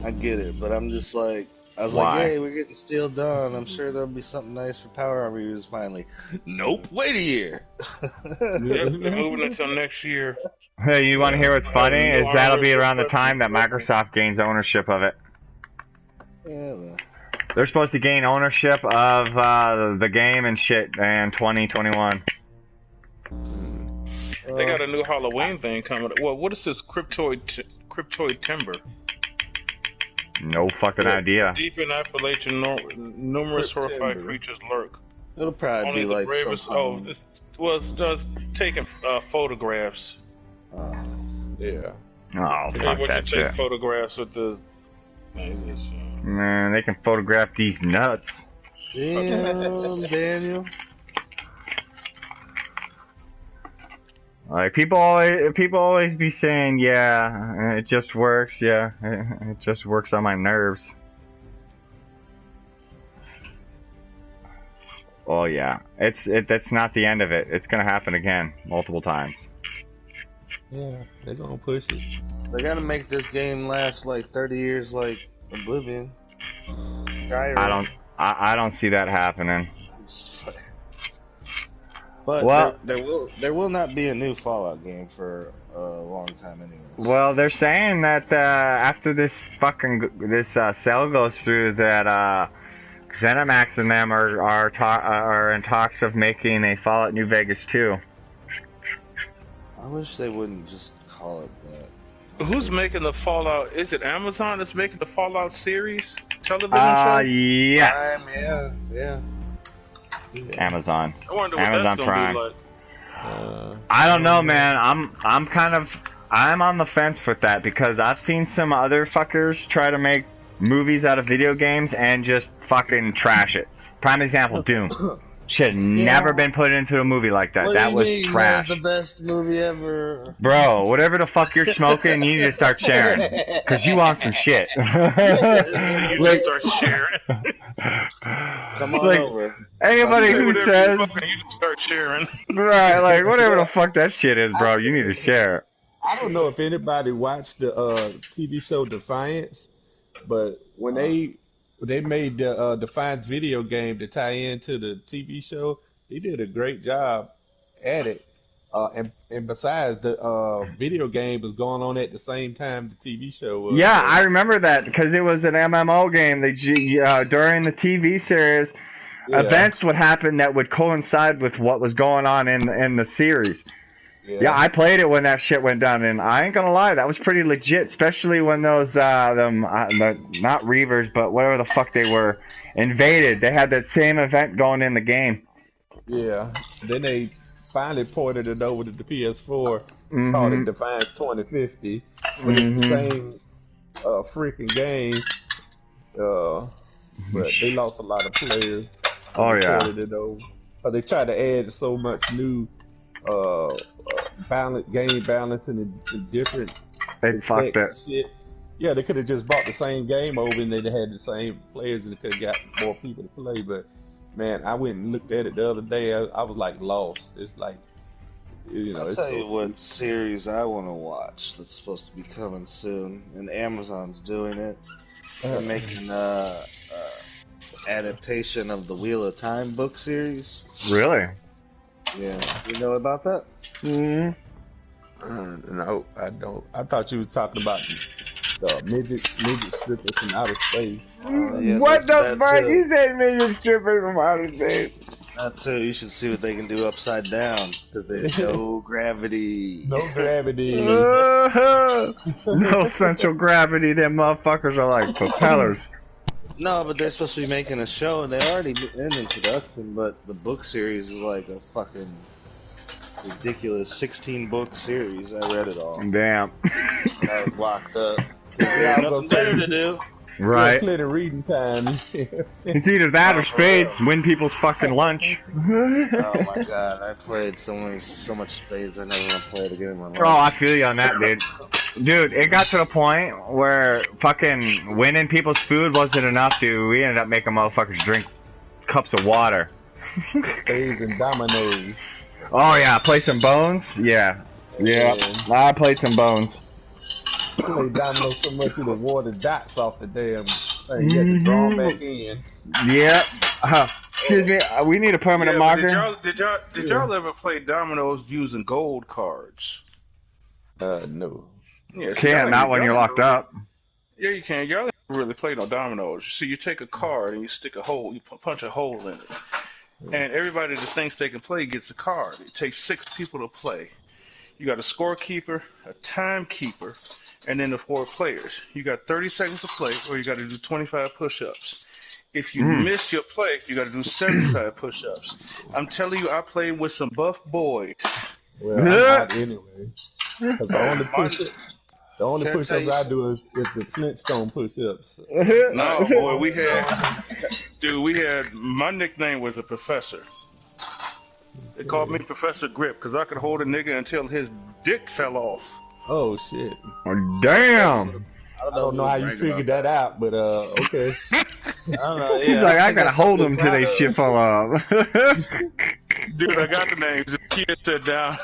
I get it, but I'm just like, I was Why? like, hey, we're getting Steel Dawn. I'm sure there'll be something nice for Power Armor users finally. Nope, wait a year. Yep, they're moving until next year. Hey, you want to hear what's funny? Is that'll be around the time that Microsoft gains ownership of it. Yeah, well. They're supposed to gain ownership of the game and shit in 2021. They got a new Halloween thing coming. Well, what is this Cryptoid Timber? No fucking idea. Deep in Appalachian, numerous horrified creatures lurk. It'll probably Only be the like bravest. Oh, this was just taking photographs. Yeah. Oh, They fuck went that to take shit. photographs with the. Man, they can photograph these nuts. Damn, Daniel. Like people always be saying, yeah, it just works. Yeah, it just works on my nerves. Oh yeah, that's not the end of it. It's gonna happen again multiple times. Yeah, they're gonna push it. They gotta make this game last like 30 years, like Oblivion. I don't see that happening. But Well- there will not be a new Fallout game for a long time anyway. Well, they're saying that after this sale goes through, that ZeniMax and them are in talks of making a Fallout New Vegas 2. I wish they wouldn't just call it that. Who's making the Fallout? Is it Amazon that's making the Fallout series television show? Yes. Yeah. Amazon. I wonder what Amazon that's gonna Prime. be like. I don't know, man. I'm on the fence with that because I've seen some other fuckers try to make movies out of video games and just fucking trash it. Prime example, Doom. Should have never been put into a movie like that. What That do you was mean? trash. That's the best movie ever. Bro, whatever the fuck you're smoking, you need to start sharing. Because you want some shit. You just start sharing. Come on Like, over. Anybody who Whatever says, you fucking, you just start sharing. right, like, whatever the fuck that shit is, bro, you need to share. I don't know if anybody watched the TV show Defiance, but when they made the Defiance video game to tie into the TV show, they did a great job at it. And besides, the video game was going on at the same time the TV show was. Yeah, I remember that because it was an MMO game. During the TV series, events would happen that would coincide with what was going on in the series. Yeah, I played it when that shit went down, and I ain't gonna lie, that was pretty legit, especially when those not Reavers, but whatever the fuck they were, invaded. They had that same event going in the game. Yeah. Then they finally ported it over to the PS4, Mhm. called it Defiance 2050, but it's the same freaking game. But they lost a lot of players. Oh, They yeah. ported it over. They tried to add so much new game balance and the different They fucked it. effects and shit. Yeah, they could have just brought the same game over and they had the same players and they could have got more people to play. But man, I went and looked at it the other day. I was like lost. It's like, I'll it's tell so you what series I want to watch that's supposed to be coming soon, and Amazon's doing it. They're making adaptation of the Wheel of Time book series. Really? Yeah, you know about that? No, I don't. I thought you were talking about the midget strippers from outer space. Yeah, What the that fuck? too. You said midget strippers from outer space. That too. You should see what they can do upside down because there's no gravity. No gravity. No central gravity. Them motherfuckers are like propellers. No, but they're supposed to be making a show, and they already in production. But the book series is like a fucking ridiculous 16-book series. I read it all. Damn. I was locked up. There's nothing better to do. Right. Plenty of reading time. It's either that or spades. Win people's fucking lunch. Oh my god, I played so much spades. I never want to play it again in my life. Oh, I feel you on that, dude. Dude, it got to the point where fucking winning people's food wasn't enough, dude. We ended up making motherfuckers drink cups of water. Spades and dominoes. Oh yeah, play some bones? Yeah. Yeah. I played some bones. Played dominoes so much you wore the dots off the damn thing. You had to draw them back in. Yep. Excuse me, we need a permanent marker. Did y'all ever play dominoes using gold cards? No. Yeah, Can't, not when you're locked up. Yeah, you can. Y'all never really played no dominoes. So you take a card and you stick a hole, you punch a hole in it. And everybody that thinks they can play gets a card. It takes 6 people to play. You got a scorekeeper, a timekeeper, and then the 4 players. You got 30 seconds to play, or you got to do 25 push-ups. If you miss your play, you got to do 75 push-ups. I'm telling you, I played with some buff boys. Well, I'm not anyway. Because the only push-ups I do is the Flintstone push-ups. No, boy, we had, my nickname was a professor. They called me Professor Grip because I could hold a nigga until his dick fell off. Oh, shit. Oh, damn. I don't know how you figured that out, but okay. I don't know. Yeah, He's like, I gotta hold them till they shit fall off. Dude, I got the names. This kid sat down.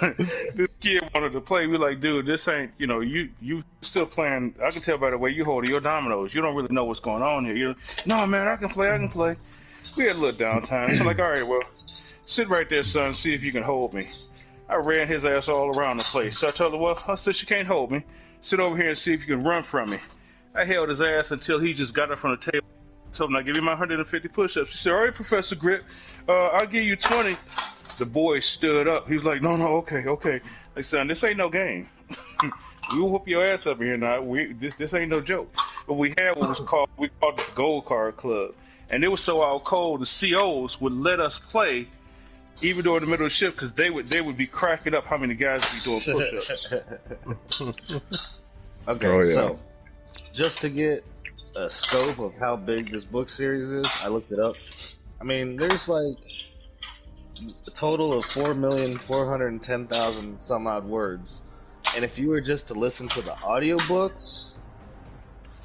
This kid wanted to play. We like, dude, this ain't, you still playing. I can tell by the way you hold your dominoes. You don't really know what's going on here. No, man, I can play. We had a little downtime. So like, all right, well, sit right there, son. See if you can hold me. I ran his ass all around the place. So I told her, well, I said, she can't hold me. Sit over here and see if you can run from me. I held his ass until he just got up from the table. I told him, now give me my 150 push-ups. He said, all right, Professor Grip, I'll give you 20. The boy stood up. He was like, no, okay. Like, son, this ain't no game. We will whoop your ass up here now. This ain't no joke. But we had what we called the Gold Card Club. And it was so out cold, the COs would let us play even during the middle of the shift because they would be cracking up how many guys be doing push-ups. Okay, so just to get a scope of how big this book series is, I looked it up. I mean, there's like a total of 4,410,000 some odd words. And if you were just to listen to the audiobooks,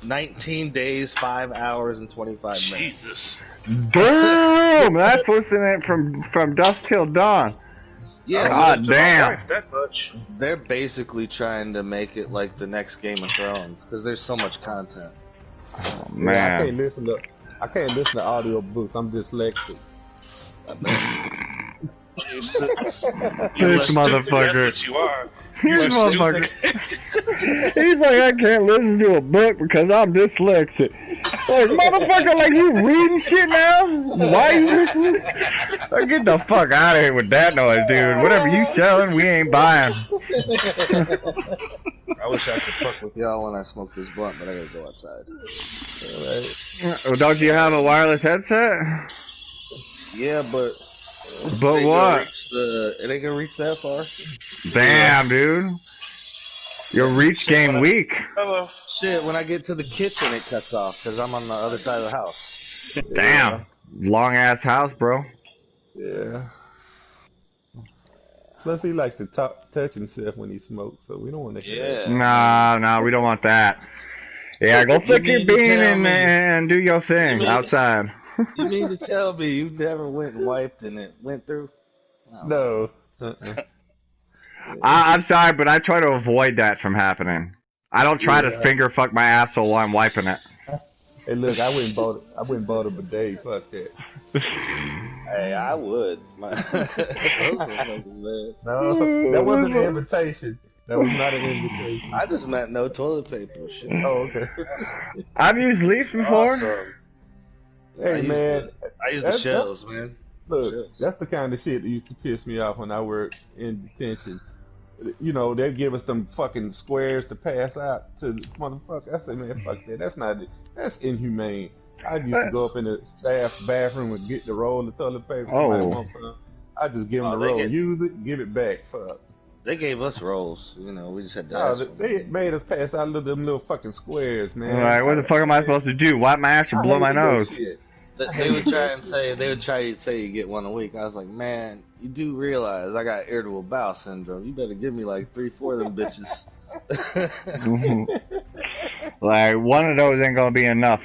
19 days, 5 hours, and 25 minutes. Jesus. Damn! That's listening from dusk till dawn. Yeah, God damn. That much. They're basically trying to make it like the next Game of Thrones because there's so much content. Oh, Yeah, man. I can't listen to audiobooks. I'm dyslexic. This motherfucker. That's what you are. This motherfucker. He's like, I can't listen to a book because I'm dyslexic. Like, motherfucker, like, you reading shit now? Why you listening? Like, get the fuck out of here with that noise, dude. Whatever you selling, we ain't buying. I wish I could fuck with y'all when I smoke this blunt, but I gotta go outside. Well, don't you have a wireless headset? Yeah, but what? It ain't gonna reach that far. Damn, dude. Your reach game weak. Hello. Shit, when I get to the kitchen, it cuts off because I'm on the other side of the house. Damn. Long ass house, bro. Yeah. Plus, he likes to touch himself when he smokes, so we don't want to hear Yeah. Nah, we don't want that. Yeah, go flick your mean to bean tell me- and do your thing outside. You mean to tell me you never went and wiped and it went through? No. I'm sorry, but I try to avoid that from happening. I don't try to finger fuck my asshole while I'm wiping it. Hey, look, I went and bought a bidet. Fuck that. Hey, I would. No, that wasn't an invitation. That was not an invitation. I just meant no toilet paper. Shit. Oh, okay. I've used leaves before. Awesome. Hey, man. I use the shells, man. Look, that's the kind of shit that used to piss me off when I worked in detention. You know, they'd give us them fucking squares to pass out to the motherfucker. I said, man, fuck that. That's inhumane. I used to go up in the staff bathroom and get the roll of toilet paper. Somebody Oh. wants some. I just give them Oh, the they roll, get- use it, give it back. Fuck. They gave us rolls. You know, we just had to No, ask for them. they made us pass out them little fucking squares, man. Like, what the fuck am I supposed to do? Wipe my ass or blow my hated that nose? shit. They would try to say you get one a week. I was like, man, you do realize I got irritable bowel syndrome. You better give me like 3-4 of them bitches. Like, one of those ain't gonna be enough.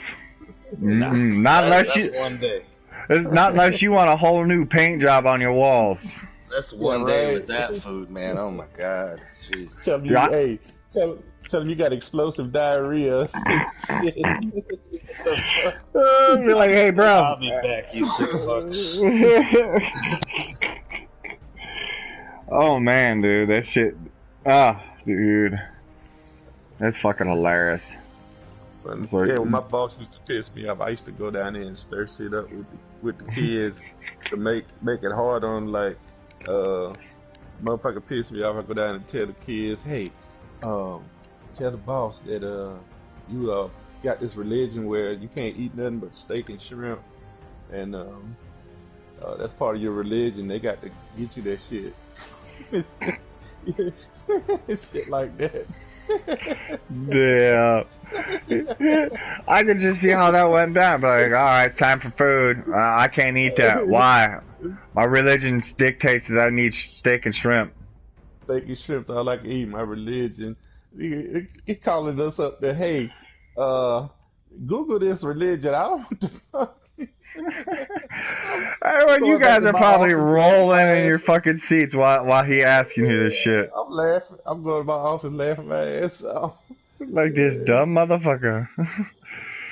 Not unless That's you, one day. not unless you want a whole new paint job on your walls. That's one day right. with that food, man. Oh my god, Jesus. Tell me, Yeah. hey, tell them you got explosive diarrhea. Be like, hey, bro. I'll be back, you sick fucks. Oh man, dude, that shit. Ah, dude, that's fucking hilarious. So- Yeah, when my boss used to piss me off, I used to go down there and stir shit up with the kids to make it hard on like motherfucker piss me off. I go down and tell the kids, hey, tell the boss that you got this religion where you can't eat nothing but steak and shrimp, and that's part of your religion. They got to get you that shit. Shit like that. Yeah. I could just see how that went down. But like, all right, time for food. I can't eat that. Why? My religion dictates that I need steak and shrimp. Steak and shrimp, I like to eat. My religion. He calling us up there. Hey, Google this religion. I don't want the fuck. Well, you Going back guys to are my probably office rolling in and your fucking seats while he asking you this shit. I'm laughing. I'm going to my office laughing my ass off. Like this dumb motherfucker.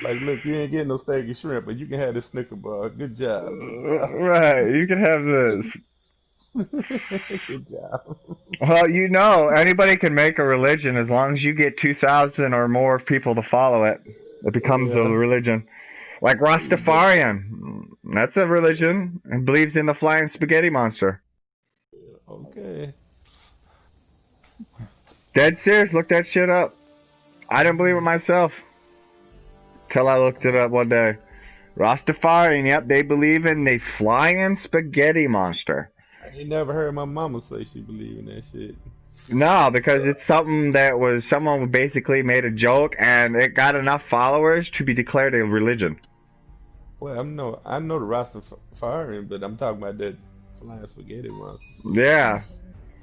Like, look, you ain't getting no steak and shrimp, but you can have this Snicker bar. Good job. Right, you can have this. Good job. Well, you know, anybody can make a religion as long as you get 2,000 or more people to follow it. It becomes a religion. Like Rastafarian. That's a religion and believes in the flying spaghetti monster. Okay. Dead serious, look that shit up. I didn't believe it myself. Till I looked it up one day. Rastafarian, yep, they believe in the flying spaghetti monster. I ain't never heard my mama say she believe in that shit. No, because it's something that was someone basically made a joke and it got enough followers to be declared a religion. Well, I know the Rastafarian, but I'm talking about that flying spaghetti monster. Yeah.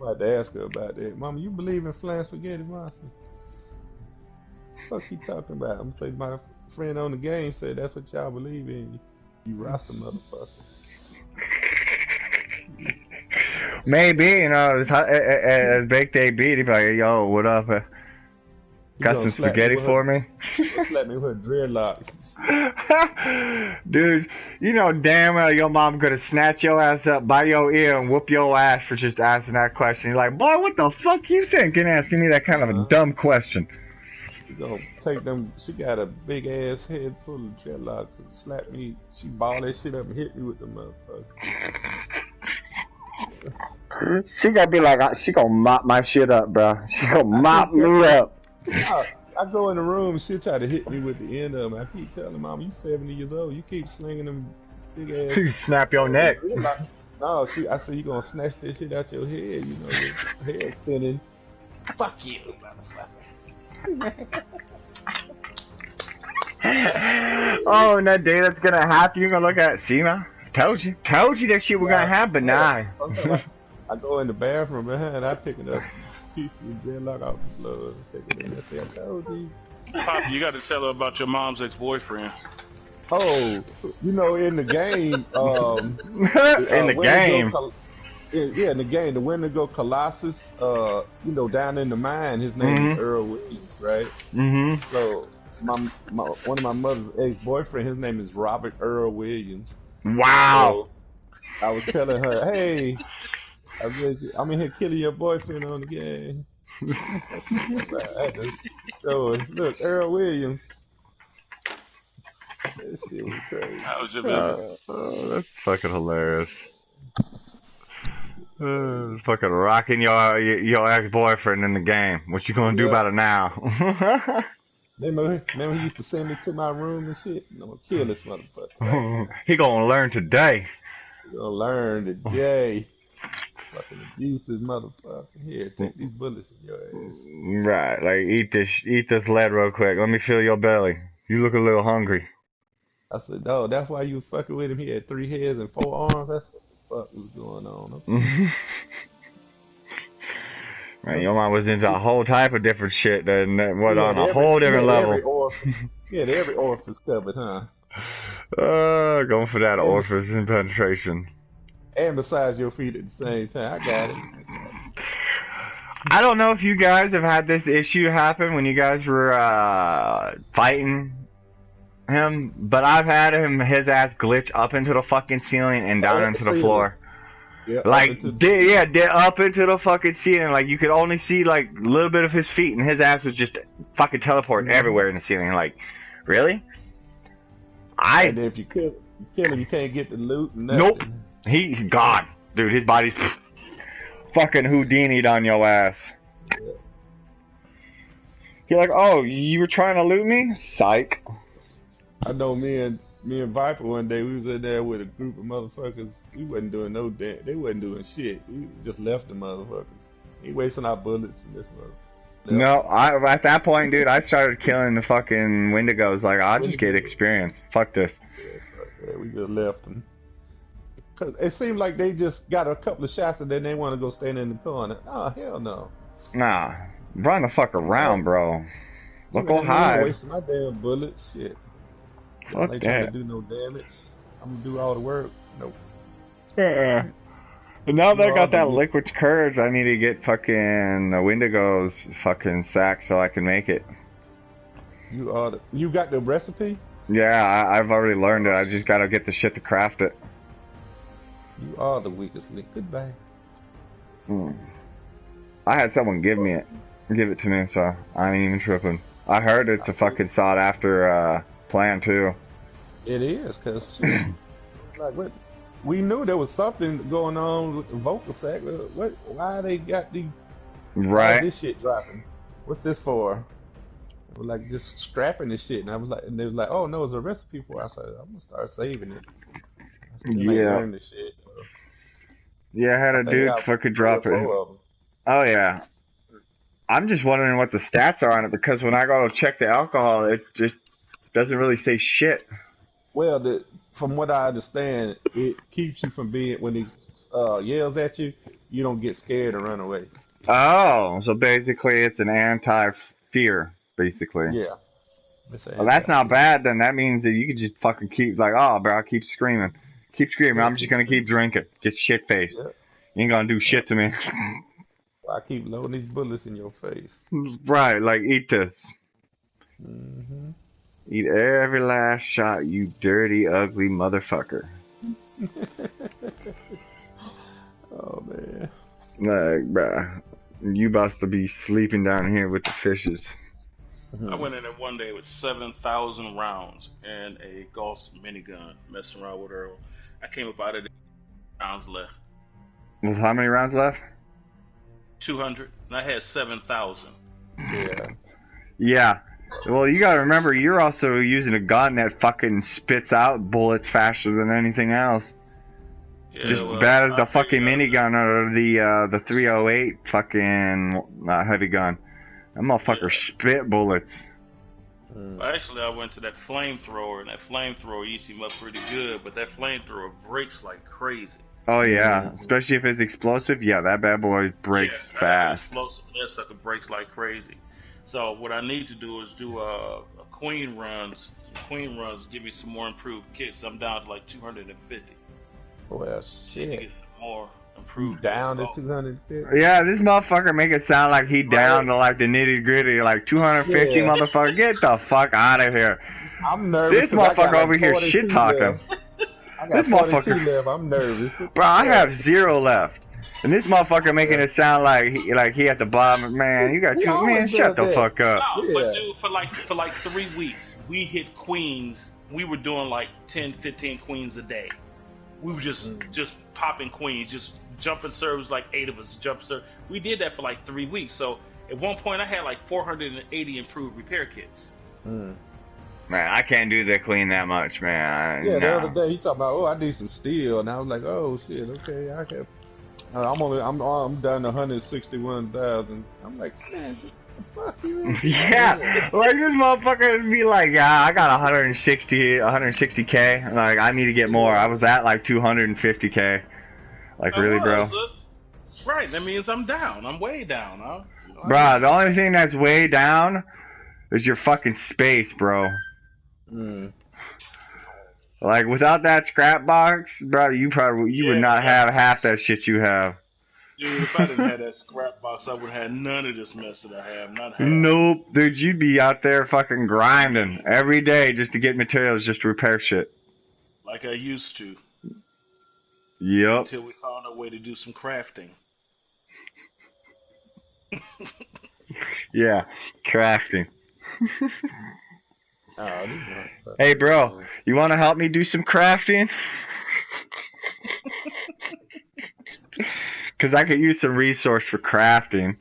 I had to ask her about that. Mama, you believe in flying spaghetti monster? Fuck you talking about? I'm gonna say my friend on the game said that's what y'all believe in. You Rasta motherfucker. Maybe, you know, as Baked A beat, he'd be like, yo, what up? You Got gonna some slap spaghetti with for her- me? Slap me with her dreadlocks. Dude, you know damn well your mom could have snatched your ass up by your ear and whoop your ass for just asking that question. You're like, boy, what the fuck you thinking asking me that kind of a dumb question? You gonna take them? She got a big ass head full of dreadlocks. And slap me. She ball that shit up and hit me with the motherfucker. She gonna be like, she gonna mop my shit up, bro. She gonna mop me up. I go in the room, she'll try to hit me with the end of them. I keep telling Mom, you 70 years old, you keep slinging them big ass. Snap your neck. No, I said you gonna snatch that shit out your head, you know, your hair extending. Fuck you, motherfucker. Oh, and that day that's gonna happen, you're gonna look at it. See, man? Told you that shit was gonna happen. Nah. Sometimes I go in the bathroom behind, I pick it up. Piece of dreadlock off the floor, take it in. I say, I told you. Pop, you got to tell her about your mom's ex-boyfriend. Oh, you know, in the game, In the game. in the game, the Wendigo Colossus, you know, down in the mine, his name is Earl Williams, right? Mm-hmm. So, one of my mother's ex-boyfriend, his name is Robert Earl Williams. Wow. So, I was telling her, hey, I'm in here killing your boyfriend on the game. So, look, Earl Williams. That shit was crazy. How was your visit? That's fucking hilarious. Fucking rocking your ex-boyfriend in the game. What you gonna do about it now? Remember he used to send me to my room and shit? I'm gonna kill this motherfucker. He gonna learn today. He gonna learn today. Fucking abusive motherfucker. Here, take these bullets in your ass. Right, like eat this lead real quick. Let me feel your belly. You look a little hungry. I said, no, that's why you fucking with him. He had 3 heads and 4 arms. That's what the fuck was going on. Man, your mom was into a whole type of different shit that was on a whole different level. Every orifice covered, huh? Going for that orifice and penetration. And besides your feet at the same time. I got it. I don't know if you guys have had this issue happen when you guys were fighting him, but I've had his ass glitch up into the fucking ceiling and down into the floor. Yeah, like, up into the fucking ceiling. Like, you could only see, like, a little bit of his feet, and his ass was just fucking teleporting everywhere in the ceiling. Like, really? And if you kill him, you can't get the loot and nothing. Nope. He gone. Dude, his body's fucking Houdini'd on your ass. Yeah. You're like, oh, you were trying to loot me? Psych. I know me and Viper one day, we was in there with a group of motherfuckers. We wasn't doing no damn. They wasn't doing shit. We just left the motherfuckers. He wasting our bullets and this motherfucker. No, at that point, dude, I started killing the fucking Wendigos. Like, I'll just get experience. Fuck this. Yeah, that's right. Yeah, we just left them. Cause it seemed like they just got a couple of shots and then they want to go stand in the corner. Oh, hell no. Nah, run the fuck around, bro. Look, go hide. I'm wasting my damn bullets. Shit. Fuck I ain't that. trying to do no damage. I'm gonna do all the work. Nope. Yeah. But now that I got that liquid courage, I need to get fucking the Wendigo's fucking sack so I can make it. You got the recipe? Yeah, I've already learned it. I just gotta get the shit to craft it. You are the weakest link. Goodbye. I had someone give it to me, so I ain't even tripping. I heard it's a fucking sought after plan too. It is, cause like what? We knew there was something going on with the vocal sack. Why they got the right? Why is this shit dropping? What's this for? They were like just strapping this shit, and I was like, and they was like, oh no, it's a recipe for it. I said, I'm gonna start saving it. Yeah. This shit. Yeah, I had a dude fucking drop it. Oh yeah. I'm just wondering what the stats are on it because when I go to check the alcohol, it just doesn't really say shit. Well, from what I understand, it keeps you from being, when he yells at you, you don't get scared and run away. Oh, so basically it's an anti-fear, basically. Yeah. Well, that's not bad, then. That means that you can just fucking keep, like, oh, bro, I'll keep screaming. Keep screaming. I'm just going to keep drinking. Get shit-faced. Yeah. You ain't going to do shit to me. I keep loading these bullets in your face. Right, like, eat this. Mm-hmm. Eat every last shot, you dirty, ugly motherfucker. Oh, man. Like, bruh, you about to be sleeping down here with the fishes. I went in there one day with 7,000 rounds and a Gauss minigun, messing around with her. I came up out of there, rounds left. Well, how many rounds left? 200, and I had 7,000. Yeah. Yeah. Well, you gotta remember, you're also using a gun that fucking spits out bullets faster than anything else. Yeah, just bad as the fucking minigun or the 308 fucking heavy gun. That motherfucker spit bullets. Actually, I went to that flamethrower, and that flamethrower eats him up pretty good, but that flamethrower breaks like crazy. Oh, yeah. Especially if it's explosive. Yeah, that bad boy breaks fast. Explosive, that sucker breaks like crazy. So what I need to do is do a queen runs. Queen runs give me some more improved kits. I'm down to like 250. Well, shit. Get some more improved. Down to 250? Yeah, this motherfucker make it sound like he down to like the nitty gritty, like 250 motherfucker. Get the fuck out of here. I'm nervous. This motherfucker over here shit talking. I got 42 left. I'm nervous. Bro, I have 0 left. And this motherfucker making it sound like he at the bottom. Man, you got two. Man, shut the fuck up. No, but dude, for like 3 weeks, we hit queens. We were doing like 10, 15 queens a day. We were just popping queens, just jumping servers, like 8 of us jump serve. We did that for like 3 weeks. So at one point, I had like 480 improved repair kits. Mm. Man, I can't do the clean that much, man. Yeah, the No. other day he talking about, oh, I need some steel, and I was like, oh shit, okay, I can. I'm down to 161,000. I'm like, man, the fuck you? Yeah, like this motherfucker would be like, yeah, I got 160k. Like, I need to get more. I was at like 250k. Like, really, bro? Right, that means I'm down. I'm way down. Bro, the only thing that's way down is your fucking space, bro. Mm. Like, without that scrap box, bro, you would not have half that shit you have. Dude, if I didn't have that scrap box, I would have had none of this mess that I have. Not half. Nope, dude, you'd be out there fucking grinding every day just to get materials just to repair shit. Like I used to. Yep. Until we found a way to do some crafting. Yeah, crafting. Hey, bro, you want to help me do some crafting? Because I could use some resource for crafting.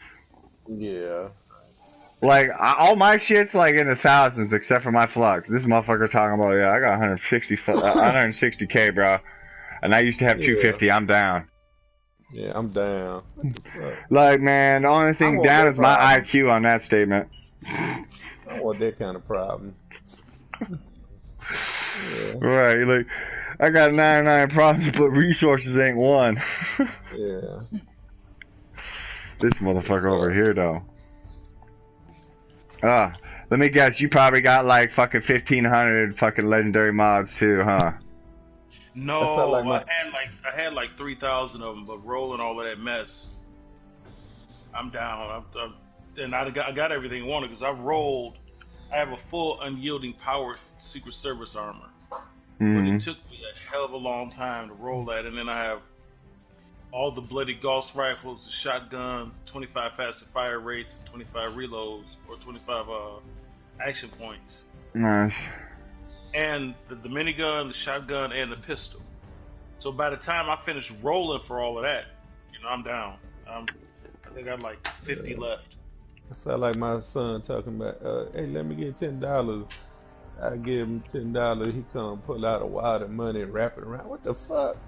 Yeah. Like, all my shit's like in the thousands except for my flux. This motherfucker talking about, yeah, I got 160k, bro. And I used to have 250. I'm down. Yeah, I'm down. Like, man, the only thing down is my IQ on that statement. I don't want that kind of problem. Yeah. Right, like, I got 99 problems, but resources ain't one. Yeah. This motherfucker over here, though. Let me guess, you probably got like fucking 1,500 fucking legendary mods too, huh? No, I had like 3,000 of them, but rolling all of that mess, I'm down. And I got everything I wanted because I have a full unyielding powered Secret Service armor. But it took me a hell of a long time to roll that, and then I have all the bloody Gauss rifles, the shotguns, 25 faster fire rates, 25 reloads, or 25 action points. Nice. And the minigun, the shotgun, and the pistol. So by the time I finish rolling for all of that, I'm down. I think I got like 50 left. That sound like my son talking about, hey, let me get $10. I give him $10, he come pull out a wad of money and wrap it around. What the fuck?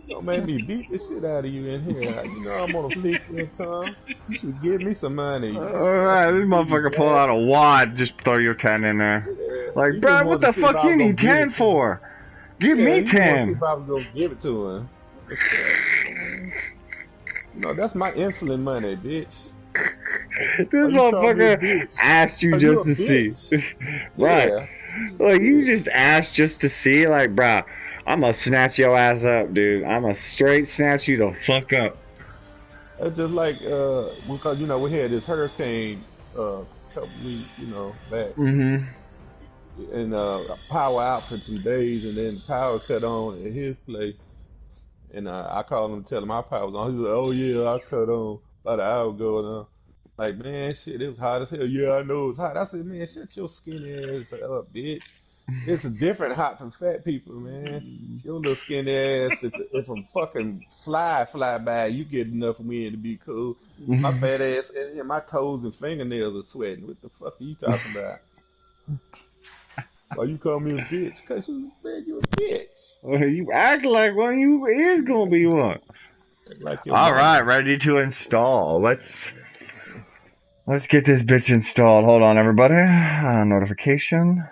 Don't make me beat the shit out of you in here. I'm on a fixed income. You should give me some money. Alright, this motherfucker pull out a wad, just throw your 10 in there. Like, bro, what the fuck you need 10 for? Give me 10. See if I was gonna give it to him. No, that's my insulin money, bitch. This motherfucker asked you just to see. Right. Yeah. Like, you just asked just to see, like, bro, I'm gonna snatch your ass up, dude. I'm gonna straight snatch you the fuck up. It's just like, because, we had this hurricane a couple weeks, back. Mm-hmm. And power out for 2 days, and then power cut on at his place. And I called him to tell him my power was on. He's like, oh, yeah, I cut on about an hour ago. And like, man, shit, it was hot as hell. Yeah, I know it was hot. I said, man, shut your skinny ass up, bitch. It's a different hot for fat people, man. Your little skinny ass, if a fucking fly by, you get enough wind to be cool. My fat ass, and my toes and fingernails are sweating. What the fuck are you talking about? Why you call me a bitch? Because you a bitch. Well, you act like one, you is gonna be one. Alright, ready to install. Let's get this bitch installed. Hold on, everybody. Notification.